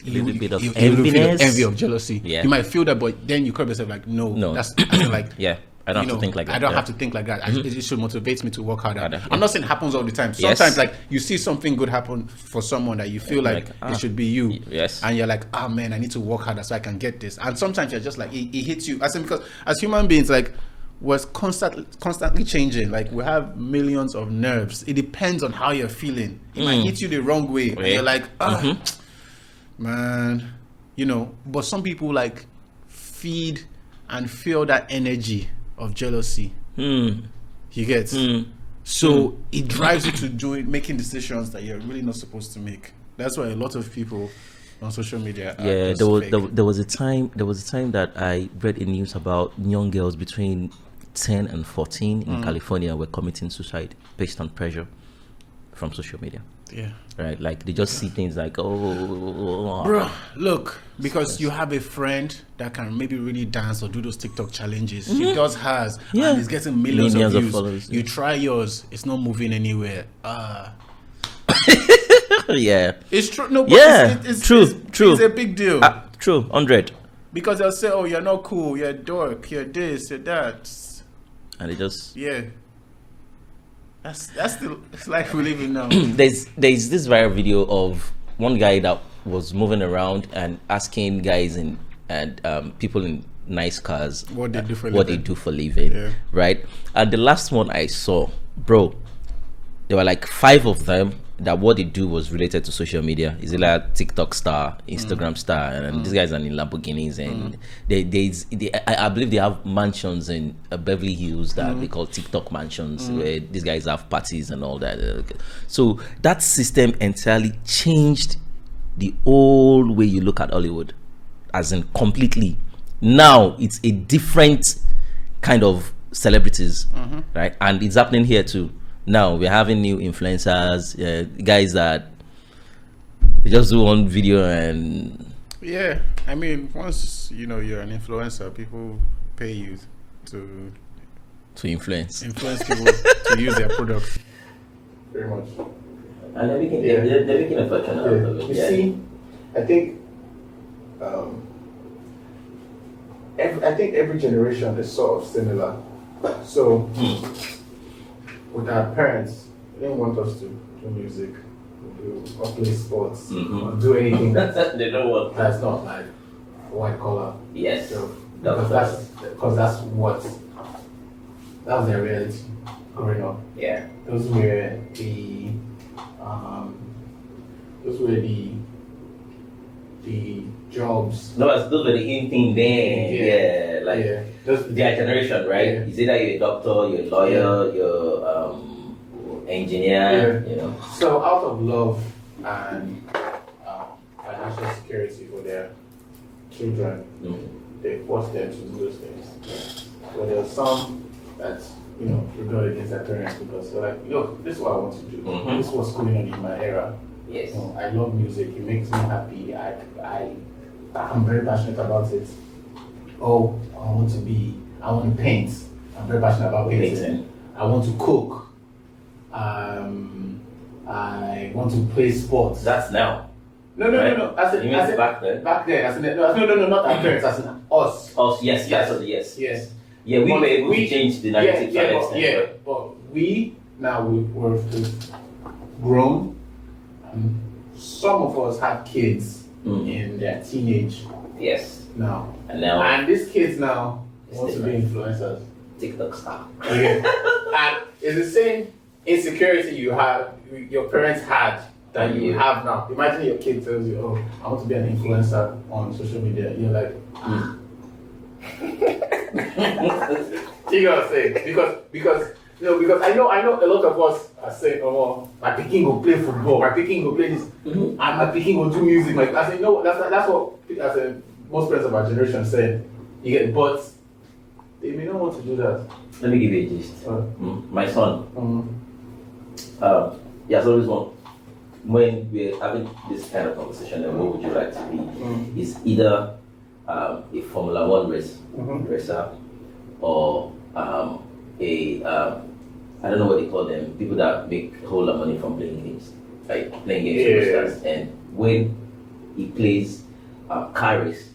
[SPEAKER 2] a little bit of envy
[SPEAKER 1] of jealousy.
[SPEAKER 2] Yeah.
[SPEAKER 1] You might feel that, but then you curb yourself like, no. That's like,
[SPEAKER 2] yeah. I don't have to think like that.
[SPEAKER 1] I don't have to think like that. It should motivate me to work harder. I'm not saying it happens all the time. Sometimes, like, you see something good happen for someone that you feel like it should be you.
[SPEAKER 2] Yes.
[SPEAKER 1] And you're like, man, I need to work harder so I can get this. And sometimes you're just like, it hits you. Because as human beings, like, we're constantly changing. Like, we have millions of nerves. It depends on how you're feeling. It might hit you the wrong way. And you're like, man, But some people, like, feed and feel that energy of jealousy. You get so it drives you to making decisions that you're really not supposed to make. That's why a lot of people on social media
[SPEAKER 2] there was a time that I read in news about young girls between 10 and 14 in California were committing suicide based on pressure from social media.
[SPEAKER 1] Yeah.
[SPEAKER 2] Right, like they just see things like,
[SPEAKER 1] bro, look, because you have a friend that can maybe really dance or do those TikTok challenges. She does hers, and it's getting millions of views.
[SPEAKER 2] Followers.
[SPEAKER 1] You try yours, it's not moving anywhere.
[SPEAKER 2] Yeah,
[SPEAKER 1] it's true. No, but it's
[SPEAKER 2] true.
[SPEAKER 1] It's a big deal.
[SPEAKER 2] True, 100.
[SPEAKER 1] Because they'll say, "Oh, you're not cool. You're a dork. You're this. You're that,"
[SPEAKER 2] and they just
[SPEAKER 1] That's the life we live in now.
[SPEAKER 2] There's this viral video of one guy that was moving around and asking guys and people in nice cars
[SPEAKER 1] what they do for
[SPEAKER 2] living, right? And the last one I saw, bro, there were like 5 of them that what they do was related to social media. Is it like TikTok star, Instagram star, and these guys are in Lamborghinis, and I believe they have mansions in Beverly Hills that they call TikTok mansions, where these guys have parties and all that. So that system entirely changed the old way you look at Hollywood, as in completely. Now it's a different kind of celebrities, right? And it's happening here too. Now we're having new influencers, guys that they just do one video and
[SPEAKER 1] I mean, once you're an influencer, people pay you to
[SPEAKER 2] influence
[SPEAKER 1] people to use their products.
[SPEAKER 3] Very much.
[SPEAKER 2] And they're making a fortune out of it.
[SPEAKER 3] You see, I think every generation is sort of similar. So with our parents, they didn't want us to do music, or play sports, or do anything
[SPEAKER 2] they don't want.
[SPEAKER 3] That's not like white collar.
[SPEAKER 2] Yes.
[SPEAKER 3] So, because that was their reality growing up.
[SPEAKER 2] Yeah.
[SPEAKER 3] Those were the jobs.
[SPEAKER 2] No, those were the in thing then. Their generation, right?
[SPEAKER 3] Yeah.
[SPEAKER 2] Is either you're a doctor, you're a lawyer, you're engineer,
[SPEAKER 3] So out of love and financial security for their children, they forced them to do those things. But there are some that rebel against their parents because they're like, look, this is what I want to do. This is what's going on in my era.
[SPEAKER 2] Yes.
[SPEAKER 3] I love music. It makes me happy. I'm very passionate about it. Oh, I want to paint. I'm very passionate about painting. I want to cook. I want to play sports.
[SPEAKER 2] That's now.
[SPEAKER 3] No.
[SPEAKER 2] Back then?
[SPEAKER 3] Back then. No, not our parents. As in us.
[SPEAKER 2] Us, yes. That's what, yes.
[SPEAKER 3] Yes.
[SPEAKER 2] Yeah, we were able to change the narrative to an extent.
[SPEAKER 3] But we were grown. Some of us have kids in their teenage.
[SPEAKER 2] Yes.
[SPEAKER 3] Now.
[SPEAKER 2] And
[SPEAKER 3] these kids now want to be influencers.
[SPEAKER 2] TikTok star.
[SPEAKER 3] Okay. And it's the same insecurity you have your parents had that you have now. Imagine your kid tells you, "Oh, I want to be an influencer on social media." You're like, you know what I'm saying? Because I know a lot of us are saying, "Oh, my picking will play football, my picking will play this, and my picking will do music." Like I say, no, that's what most parents of our generation say. You get, but they may not want to do that.
[SPEAKER 2] Let me give you a gist. My son, he has always wanted. When we're having this kind of conversation, then what would you like to be? Is either a Formula One racer or I don't know what they call them, people that make a whole lot of money from playing games, like playing games. And when he plays car race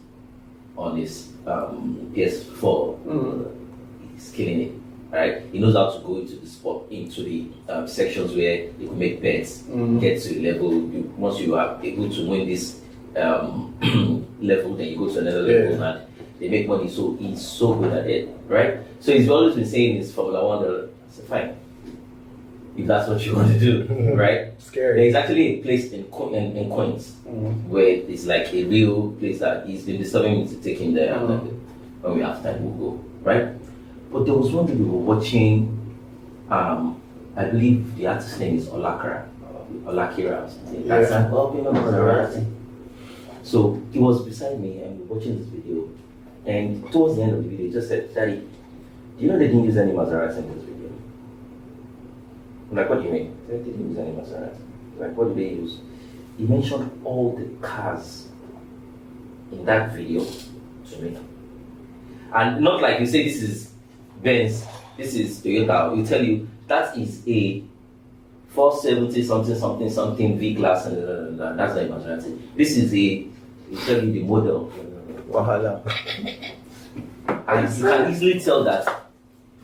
[SPEAKER 2] on his PS4, he's killing it. Right, he knows how to go into the sport, into the sections where you can make bets, get to a level. Once you are able to win this level, then you go to another level, and they make money. So he's so good at it, right? So he's always been saying this Formula One. I said, fine, if that's what you want to do, right?
[SPEAKER 3] Scary.
[SPEAKER 2] There's actually a place in Coins where it's like a real place that he's been disturbing me to take him there. And when we have time, we'll go, right? But there was one day we were watching, I believe the artist's name is Olakira or something. That's an Maserati. So he was beside me and we were watching this video. And towards the end of the video, he just said, "Daddy, do you know they didn't use any Maserati in this video?" I'm like, "What do you mean?" They didn't use any Maserati. Like, what did they use? He mentioned all the cars in that video to me. And not like you say this is Benz, this is Toyota. We tell you that is a 470 something V class, and that's not Maserati. This is we tell you the model.
[SPEAKER 5] Wahala.
[SPEAKER 2] And you can easily tell that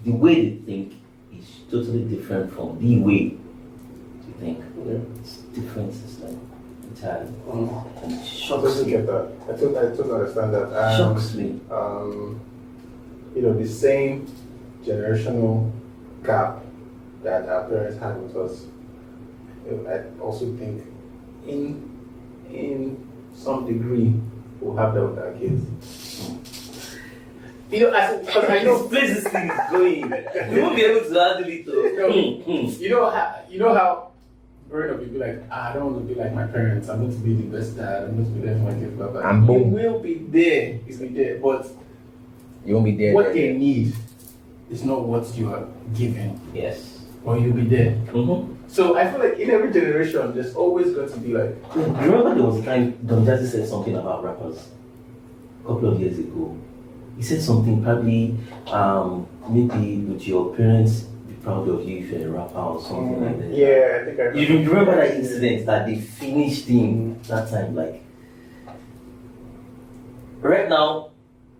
[SPEAKER 2] the way they think is totally different from the way you think. It's different system entirely. And it
[SPEAKER 3] I
[SPEAKER 2] shocks
[SPEAKER 3] totally
[SPEAKER 2] me.
[SPEAKER 3] get that. I totally understand that.
[SPEAKER 2] Shocks me.
[SPEAKER 3] The same generational gap that our parents had with us, I also think in some degree we'll have that with our kids. Because I know
[SPEAKER 2] This place this thing is going. You won't be able to handle it though.
[SPEAKER 3] you know how growing up you'd be like, I don't want to be like my parents, I'm going to be the best dad, I'm going to be there for my kids, blah, blah.
[SPEAKER 5] And boom.
[SPEAKER 3] You will be there, you'll be there, but
[SPEAKER 5] You won't be there.
[SPEAKER 3] what they need is not what you are giving,
[SPEAKER 2] Yes.
[SPEAKER 3] or you'll be there.
[SPEAKER 2] Mm-hmm.
[SPEAKER 3] So I feel like in every generation, there's always going to be like,
[SPEAKER 2] Remember there was a time Don Jazzy said something about rappers a couple of years ago. He said something probably maybe would your parents be proud of you if you're a rapper or something like that.
[SPEAKER 3] yeah, I think I remember.
[SPEAKER 2] You remember that incident that they finished him that time? Like right now,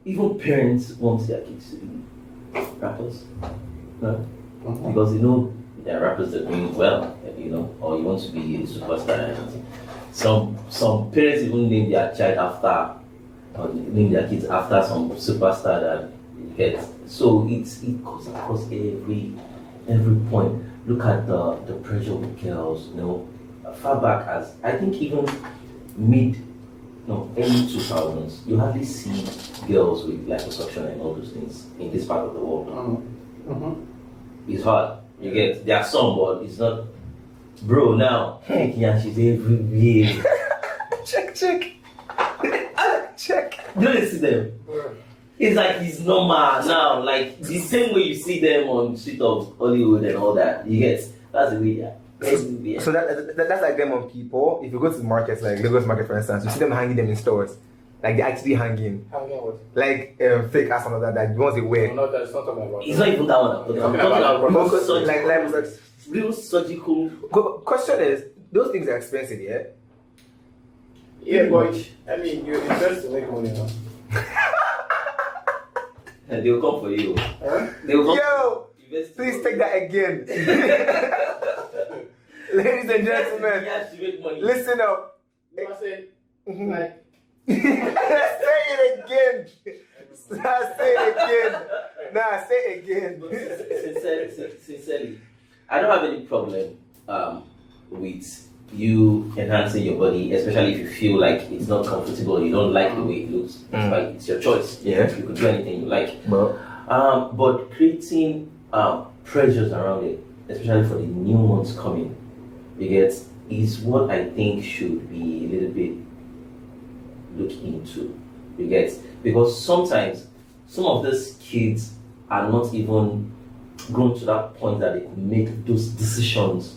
[SPEAKER 2] even parents want their kids to be rappers. No? Because you know there are rappers that are doing well, or you want to be a superstar. Some parents even name their child after, or name their kids after some superstar that you get. So it goes across every point. Look at the pressure with girls. Far back as I think even early 2000s, you hardly see girls with liposuction and all those things in this part of the world. It's hard. You get there are some, but it's not. Bro, now yeah, she's everywhere.
[SPEAKER 5] Check. Check.
[SPEAKER 2] You don't see them. It's like it's normal now. Like the same way you see them on the street of Hollywood and all that. You get that's the way. Yeah.
[SPEAKER 5] So that's like them on people. If you go to the markets, like Lagos Market for instance, you see them hanging them in stores. Like they actually hanging.
[SPEAKER 3] Hanging what?
[SPEAKER 5] Like fake ass and all that, the ones they wear.
[SPEAKER 3] No, that's not talking about.
[SPEAKER 2] It's not even that one. I'm talking about real surgical.
[SPEAKER 5] Question is, those things are expensive, yeah?
[SPEAKER 3] Yeah, but I mean, you invest to make money, huh?
[SPEAKER 2] And they'll come for you.
[SPEAKER 3] Huh?
[SPEAKER 2] They'll come.
[SPEAKER 5] Yo, please take that again. Ladies and gentlemen,
[SPEAKER 2] Yes, you make money.
[SPEAKER 5] listen up.
[SPEAKER 3] You know what I'm saying? Like,
[SPEAKER 5] Say it again. Say it again. Nah, say it again.
[SPEAKER 2] Sincerely, I don't have any problem with you enhancing your body, especially if you feel like it's not comfortable, you don't like the way it looks. It's your choice.
[SPEAKER 5] Yeah.
[SPEAKER 2] You could do anything you like.
[SPEAKER 5] Well,
[SPEAKER 2] but creating pressures around it, especially for the new ones coming, you get, is what I think should be a little bit looked into. You get, because sometimes some of these kids are not even grown to that point that they could make those decisions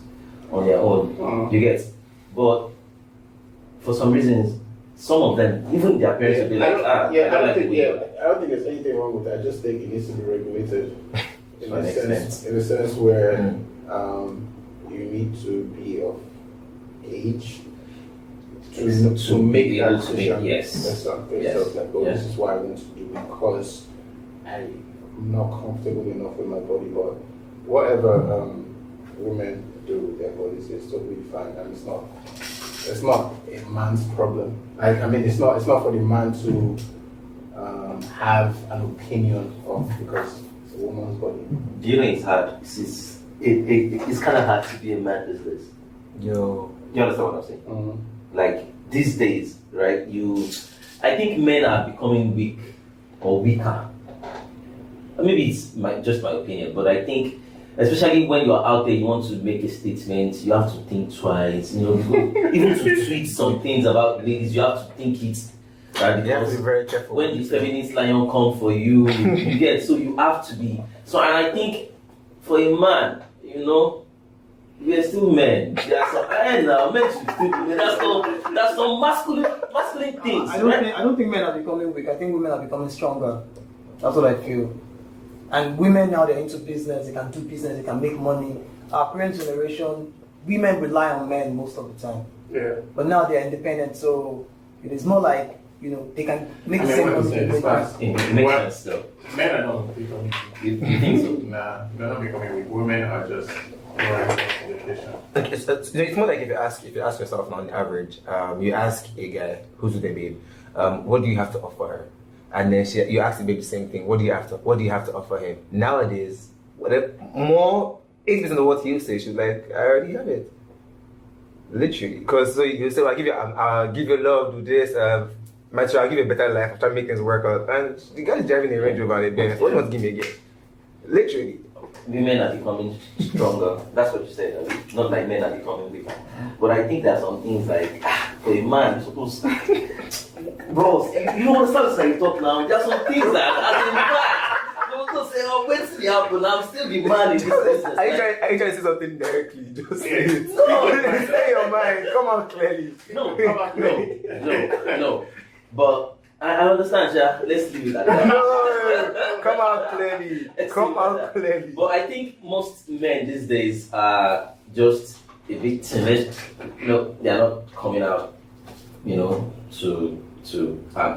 [SPEAKER 2] on their own. You get, but for some reasons, some of them, even their parents will be like,
[SPEAKER 3] I don't think there's anything wrong with that. I just think it needs to be regulated in a sense where you need to be of age to make that decision.
[SPEAKER 2] Yes.
[SPEAKER 3] This is what I want to do because I'm not comfortable enough with my body. But whatever women do with their bodies is totally fine, and it's not a man's problem. I mean, it's not for the man to have an opinion of, because it's a woman's body.
[SPEAKER 2] Do you know it's hard? It's kind of hard to be a man these days.
[SPEAKER 5] Yo,
[SPEAKER 2] you understand what I'm saying? Like these days, right? I think men are becoming weak or weaker. Maybe it's just my opinion, but I think, especially when you're out there, you want to make a statement, you have to think twice. You know, even to tweet some things about ladies, you have to think it. Right?
[SPEAKER 5] You have to be very careful.
[SPEAKER 2] When the feminist lion come for you, you get, so you have to be. So, and I think for a man, you know, we are still men. There are some men should still be men. That's some masculine things.
[SPEAKER 6] I don't think men are becoming weak. I think women are becoming stronger. That's what I feel. And women now, they're into business, they can do business, they can make money. Our parents' generation, women rely on men most of the time.
[SPEAKER 3] Yeah.
[SPEAKER 6] But now they're independent, so it is more like, you know, they can make the same money.
[SPEAKER 2] It makes sense though.
[SPEAKER 3] Men are not becoming weak.
[SPEAKER 2] You think so?
[SPEAKER 3] Nah, they're not becoming weak. Women are just education.
[SPEAKER 5] It's more like if you ask yourself now on average, you ask a guy, who's with a babe, what do you have to offer her? And then you ask the baby the same thing. What do you have to offer him? Nowadays, more 80% of what you say, she's like, I already have it. Literally, because so you say, I'll give you love, do this, I'll give you a better life, I'll try to make things work out. And the guy's driving a Range Rover, what do you want to give me again? Literally.
[SPEAKER 2] Women are becoming stronger. That's what you said. Not like men are becoming weaker. But I think there's some things like, for a man, you're supposed bro, you don't understand how you talk now. There's some things that, as a man, you're supposed to say, oh, wait till the apple, I'm still the man in this business.
[SPEAKER 5] Are you trying to say something directly? Just say it.
[SPEAKER 2] No.
[SPEAKER 5] Say your mind. Come out clearly.
[SPEAKER 2] No. But I understand, Sha. Let's leave it at that.
[SPEAKER 5] No, come out clearly.
[SPEAKER 2] But I think most men these days are just a bit timid. No, they are not coming out, you know, to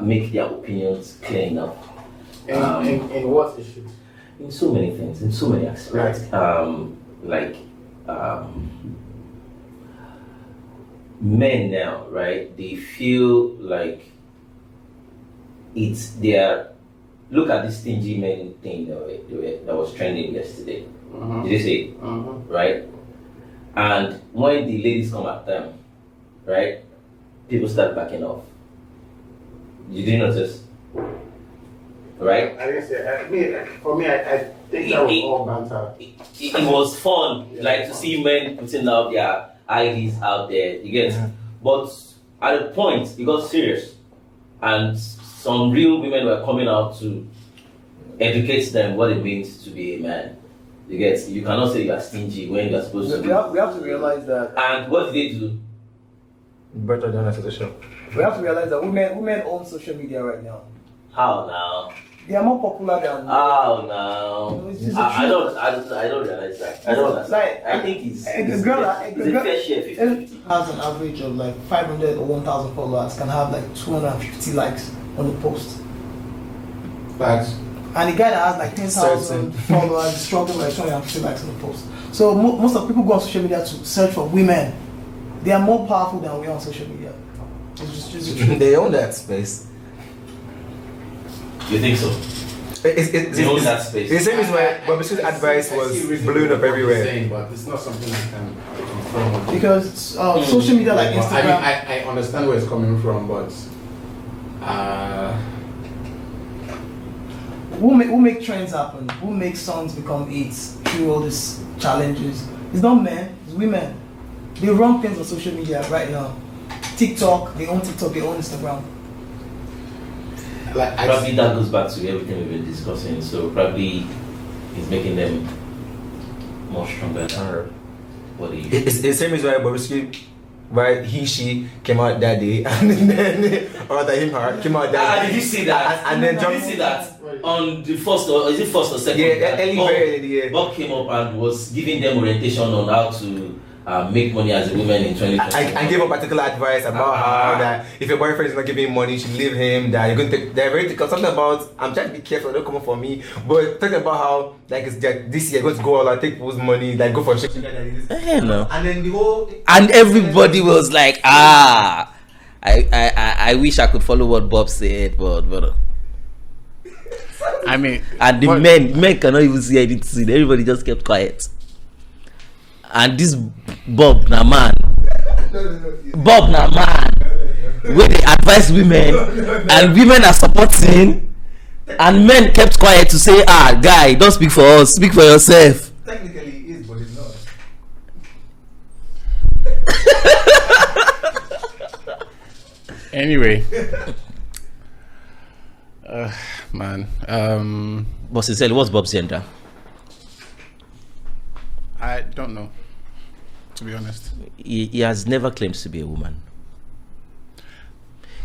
[SPEAKER 2] make their opinions clear enough.
[SPEAKER 3] In what issues?
[SPEAKER 2] In so many things, in so many aspects.
[SPEAKER 3] Right.
[SPEAKER 2] Men now, right? They feel like it's their. Look at this stingy men thing that was trending yesterday. Did you see it? Right? And when the ladies come at them, right? People start backing off. You didn't notice? Right?
[SPEAKER 3] I didn't say. For me, I think that was all banter.
[SPEAKER 2] It was fun, like to see men putting out their IDs out there. You get, but at a point it got serious, and some real women were coming out to educate them what it means to be a man. You get, you cannot say you are stingy when you are supposed to.
[SPEAKER 6] We have to realize that.
[SPEAKER 2] And what did they do?
[SPEAKER 5] Better than a solution.
[SPEAKER 6] We have to realize that women own social media right now.
[SPEAKER 2] How now?
[SPEAKER 6] They are more popular than.
[SPEAKER 2] How now? I don't realize that. I don't understand.
[SPEAKER 6] Like,
[SPEAKER 2] I think it's
[SPEAKER 6] a girl
[SPEAKER 2] fair share 50-50.
[SPEAKER 6] has an average of like 500 or 1,000 followers, can have like 250 likes on the post.
[SPEAKER 3] Facts.
[SPEAKER 6] And the guy that has like 10,000 followers is struggling like 250 likes on the post. So most of the people go on social media to search for women. They are more powerful than we are on social media. It's just
[SPEAKER 5] They own that space.
[SPEAKER 2] You think so?
[SPEAKER 5] It's
[SPEAKER 2] that space.
[SPEAKER 5] The same reason why Bobby's advice was blown up everywhere.
[SPEAKER 3] Saying, but it's not something you can confirm.
[SPEAKER 6] Because social media like Instagram.
[SPEAKER 3] I understand where it's coming from, but
[SPEAKER 6] who make trends happen? Who makes songs become hits through all these challenges? It's not men, it's women. They run things on social media right now. TikTok, they own TikTok, they own Instagram.
[SPEAKER 2] Like, probably that goes back to everything we've been discussing. So probably it's making them more stronger than her. What do you?
[SPEAKER 5] It's the same reason why Bobby, right? She came out that day, and then or that her came out that day.
[SPEAKER 2] Did you see that?
[SPEAKER 5] And then
[SPEAKER 2] did you see that on the first or is it first or second?
[SPEAKER 5] Yeah, early.
[SPEAKER 2] Bob came up and was giving them orientation on how to make money as a woman in 2020.
[SPEAKER 5] I gave a particular advice about how that if your boyfriend is not giving you money, you should leave him. That you're going to take. They're very something about. I'm trying to be careful. Don't come up for me. But talking about how like it's this year going to go all out, take people's money, like go for shit.
[SPEAKER 2] No.
[SPEAKER 4] And then the whole
[SPEAKER 2] And everybody was like, I wish I could follow what Bob said, but
[SPEAKER 1] I mean,
[SPEAKER 2] and the men cannot even see anything. Everybody just kept quiet. And this Bob na man, where they advise women, and women are supporting, and men kept quiet to say, guy, don't speak for us, speak for yourself.
[SPEAKER 4] technically is, but it's not.
[SPEAKER 1] anyway. Man.
[SPEAKER 2] But sincerely, what's Bob's gender?
[SPEAKER 1] I don't know, to be honest.
[SPEAKER 2] He has never claimed to be a woman.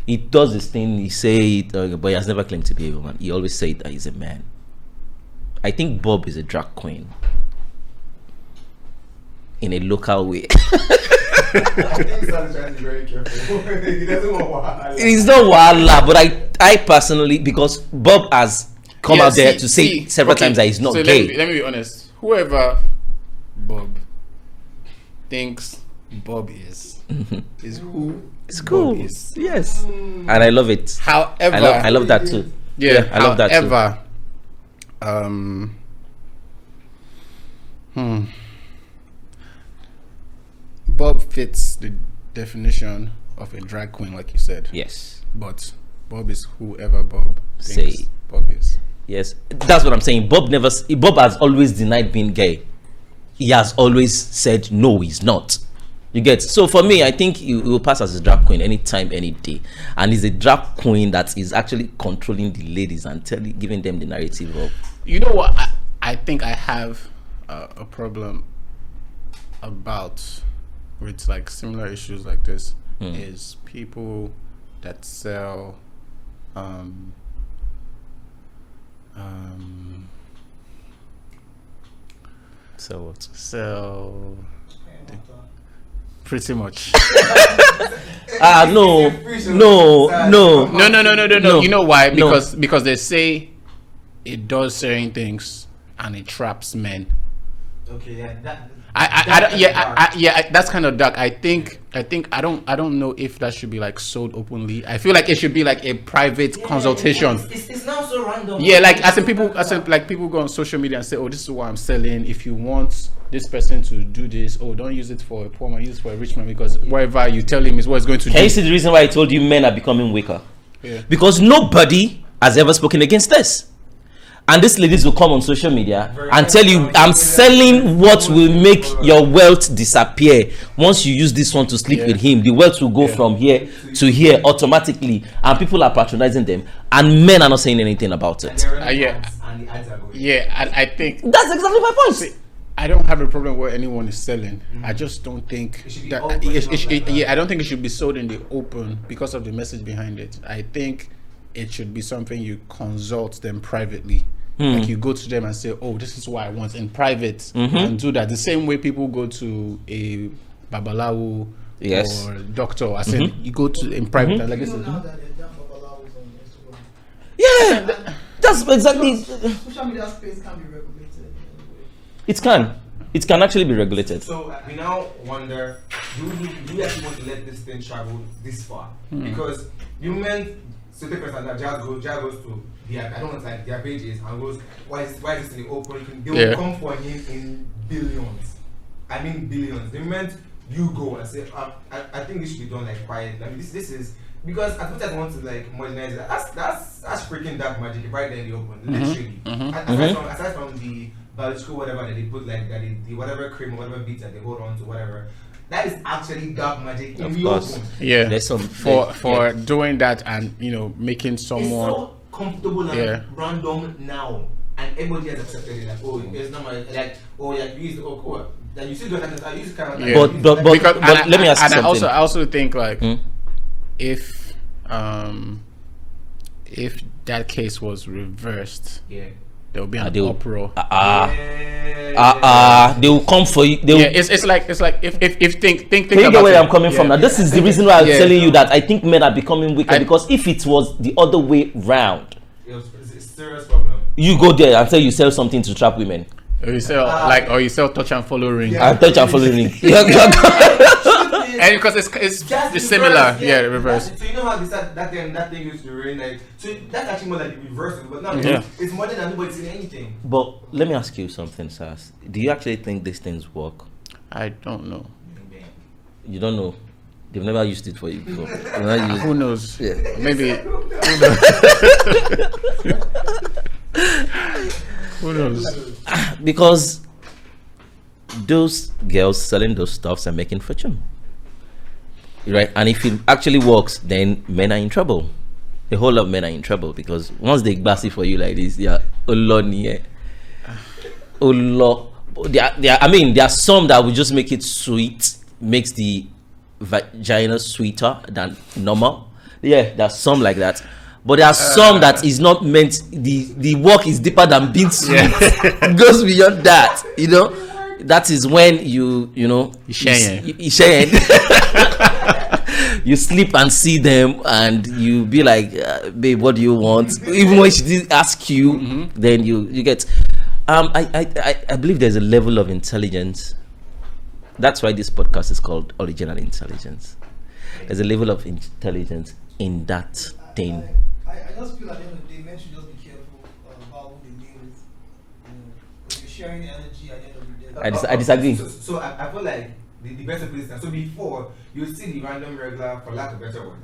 [SPEAKER 2] He does this thing, he say it, but he has never claimed to be a woman. He always said that he's a man. I think Bob is a drag queen in a local way.
[SPEAKER 4] I think he's trying to be very careful. He doesn't want wahala.
[SPEAKER 2] It's not wahala, but I personally, because Bob has come out there to say several times that he's not gay.
[SPEAKER 1] Let me be honest. Whoever Bob thinks Bob is who
[SPEAKER 2] it's cool.
[SPEAKER 1] Bob is.
[SPEAKER 2] Yes, and I love it.
[SPEAKER 1] However,
[SPEAKER 2] I love that too.
[SPEAKER 1] Yeah,
[SPEAKER 2] I love that too.
[SPEAKER 1] However, Bob fits the definition of a drag queen, like you said.
[SPEAKER 2] Yes,
[SPEAKER 1] But Bob is whoever Bob thinks
[SPEAKER 2] Say.
[SPEAKER 1] Bob is.
[SPEAKER 2] yes, that's what I'm saying. Bob has always denied being gay. He has always said no, he's not. You get? So for me, I think he will pass as a drag queen anytime, any day. And he's a drag queen that is actually controlling the ladies and giving them the narrative of.
[SPEAKER 1] You know what? I think I have a problem with like similar issues like this is people that sell
[SPEAKER 2] So what?
[SPEAKER 1] So pretty much.
[SPEAKER 2] No.
[SPEAKER 1] You know why? Because they say it does certain things and it traps men.
[SPEAKER 4] Okay, yeah,
[SPEAKER 1] that's kind of dark. I think I don't know if that should be like sold openly. I feel like it should be like a private consultation.
[SPEAKER 4] It's now so random.
[SPEAKER 1] Yeah, like people go on social media and say, "Oh, this is what I'm selling. If you want this person to do this, don't use it for a poor man, use it for a rich man, because whatever you tell him is what it's going to do."
[SPEAKER 2] Can you see the reason why I told you men are becoming weaker?
[SPEAKER 1] Yeah.
[SPEAKER 2] Because nobody has ever spoken against this. And these ladies will come on social media and tell you, I'm selling what will make your wealth disappear. Once you use this one to sleep with him, the wealth will go from here to here automatically. And people are patronizing them. And men are not saying anything about it.
[SPEAKER 1] I think
[SPEAKER 2] that's exactly my point.
[SPEAKER 1] See, I don't have a problem where anyone is selling. I just don't think that I don't think it should be sold in the open because of the message behind it. I think it should be something you consult them privately. Like you go to them and say, "Oh, this is what I want," in private, and do that. The same way people go to a babalawo or doctor. I said you go to in private. Like
[SPEAKER 2] yeah, that's exactly.
[SPEAKER 6] Social media space can be regulated.
[SPEAKER 2] It can actually be regulated.
[SPEAKER 4] So we now wonder, do we actually want to let this thing travel this far? Because women so take for example, Jazz goes to their, I don't want like their pages and goes, why is this in the open? They will come for him in billions. I mean billions. The moment you go and say, I think this should be done like quiet. I mean, this is because as much as I want to like modernize it, that's freaking dark magic right there in the open, literally. Aside from the biological whatever that they put like that the whatever cream or whatever beats that they hold on to whatever. That is actually dark magic in the open.
[SPEAKER 1] Yeah.
[SPEAKER 2] There's some
[SPEAKER 1] for doing that and making someone
[SPEAKER 4] it's so comfortable and random now, and everybody has accepted it. Like, oh, it's not my like, oh, yeah, you use the cool. Then you still don't have to use kind of.
[SPEAKER 1] Yeah.
[SPEAKER 2] But let me ask you something.
[SPEAKER 1] I also think like if that case was reversed, there will be an uproar.
[SPEAKER 2] They will come for you.
[SPEAKER 1] It's like if think
[SPEAKER 2] Can you get where I'm coming from now? This is the reason why I'm telling you that I think men are becoming weaker, because if it was the other way round,
[SPEAKER 4] it's a serious problem.
[SPEAKER 2] You go there and say you sell something to trap women.
[SPEAKER 1] Or you sell or you sell touch and follow ring.
[SPEAKER 2] Touch and follow ring.
[SPEAKER 1] And because it's similar, reverse.
[SPEAKER 4] So you know how that thing used to rain, like, so that's actually more like the reverse, but now it's more than nobody's saying anything.
[SPEAKER 2] But let me ask you something, Sars. Do you actually think these things work?
[SPEAKER 1] I don't know.
[SPEAKER 2] You don't know. They've never used it for you before.
[SPEAKER 1] Who knows?
[SPEAKER 2] Yeah.
[SPEAKER 1] Maybe. Who knows?
[SPEAKER 2] Because those girls selling those stuffs are making fortune, right? And if it actually works, then men are in trouble. A whole lot of men are in trouble, because once they glassy for you like this, they are there are some that will just make it sweet, makes the vagina sweeter than normal. There are some like that. But there are some that is not meant, the work is deeper than being sweet. It goes beyond that, That is when you share. You sleep and see them and you be like, babe, what do you want? Even when she didn't ask you, then you get I believe there's a level of intelligence. That's why this podcast is called Original Intelligence. There's a level of intelligence in that thing.
[SPEAKER 6] I just feel at the end of the day, men should just be careful about who they deal with. Because you're sharing energy at the end of the day.
[SPEAKER 2] I disagree.
[SPEAKER 4] So I feel like the better place now. So before, you would see the random regular, for lack of better word,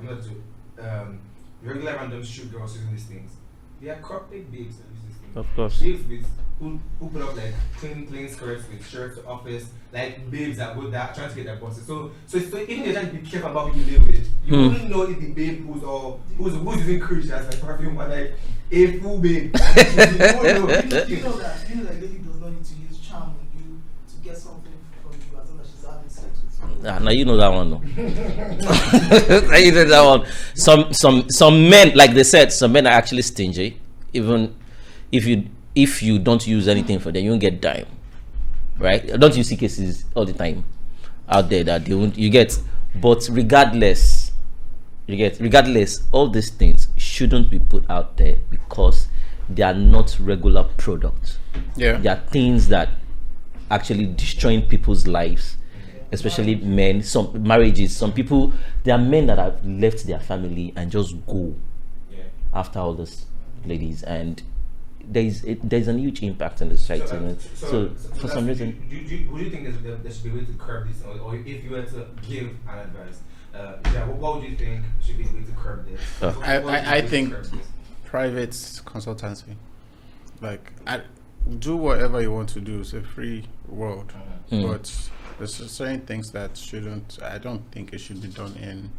[SPEAKER 4] regular random shoot girls using these things. They are corporate babes that use these things.
[SPEAKER 2] Of course.
[SPEAKER 4] Babes with who put up like plain skirts with shirts to office, like babes that go there trying to get their bosses. So even you're trying to be careful about who you live with, you wouldn't know if the babe who's using cream as like perfume or like a full babe.
[SPEAKER 6] You know that lady does not need to use charm on you to get something from you as long as she's having sex with you.
[SPEAKER 2] Now you know that one, though. Now you know that one. Some men, like they said, some men are actually stingy. Even if you don't use anything for them, you won't get dime, right? Don't you see cases all the time out there that you get? But regardless, all these things shouldn't be put out there because they are not regular products. They are things that actually destroying people's lives, especially men. Some marriages, some people, there are men that have left their family and just go after all these ladies, and there's an huge impact on the society. So for some reason,
[SPEAKER 4] would you think there should be a way to curb this, or if you were to give an advice, what would you think should be the way to curb this?
[SPEAKER 1] I think private consultancy, like do whatever you want to do. It's a free world, but there's certain things that shouldn't. I don't think it should be done in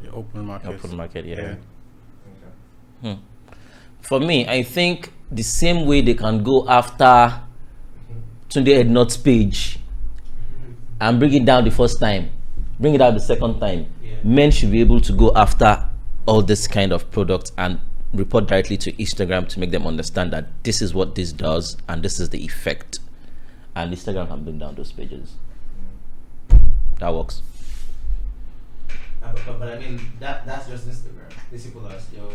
[SPEAKER 1] the open market.
[SPEAKER 2] Open market, For me, I think the same way they can go after Tunde Ednot's page and bring it down the first time, bring it out the second time, men should be able to go after all this kind of product and report directly to Instagram to make them understand that this is what this does and this is the effect. And Instagram can bring down those pages. That works.
[SPEAKER 4] But I mean, that's just Instagram. These people are still...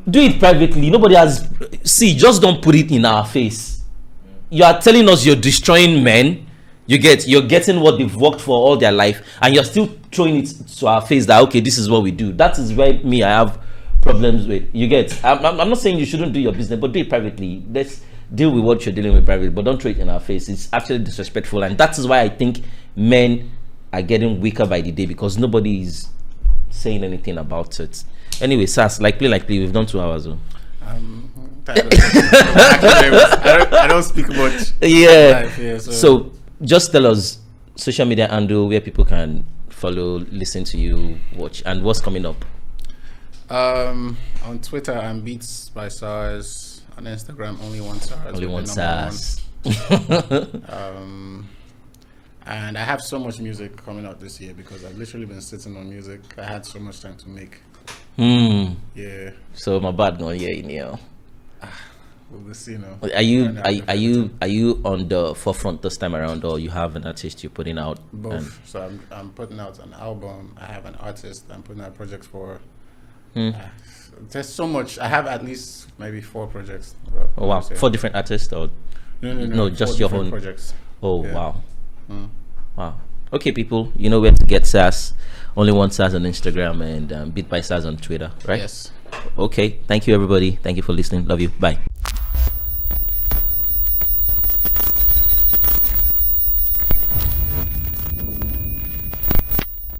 [SPEAKER 2] do it privately. Nobody has... See, just don't put it in our face. You are telling us you're destroying men. You're getting what they've worked for all their life, and you're still throwing it to our face that, okay, this is what we do. That is why I have problems with. You get. I'm not saying you shouldn't do your business, but do it privately. Let's deal with what you're dealing with privately, but don't throw it in our face. It's actually disrespectful, and that is why I think men are getting weaker by the day, because nobody is saying anything about it. Anyway, Sas, like play, we've done 2 hours.
[SPEAKER 1] I don't speak much.
[SPEAKER 2] Yeah.
[SPEAKER 1] Life, yeah,
[SPEAKER 2] so just tell us social media handle where people can follow, listen to you, watch, and what's coming up.
[SPEAKER 1] On Twitter, I'm Beats by Sarz. On Instagram, only one Sarz.
[SPEAKER 2] Only one Sarz.
[SPEAKER 1] And I have so much music coming out this year because I've literally been sitting on music. I had so much time to make. Yeah.
[SPEAKER 2] So my bad no yeah.
[SPEAKER 1] We'll see now.
[SPEAKER 2] Are you on the forefront this time around, or you have an artist you're putting out?
[SPEAKER 1] Both. So I'm putting out an album. I have an artist I'm putting out projects for. There's so much. I have at least maybe 4 projects.
[SPEAKER 2] Oh wow, 4 different artists, or no, just your own
[SPEAKER 1] projects.
[SPEAKER 2] Oh yeah. Wow. Wow. Okay, people, you know where to get Sas. Only one Sas on Instagram and Beat by Sas on Twitter, right?
[SPEAKER 1] Yes.
[SPEAKER 2] Okay. Thank you, everybody. Thank you for listening. Love you. Bye.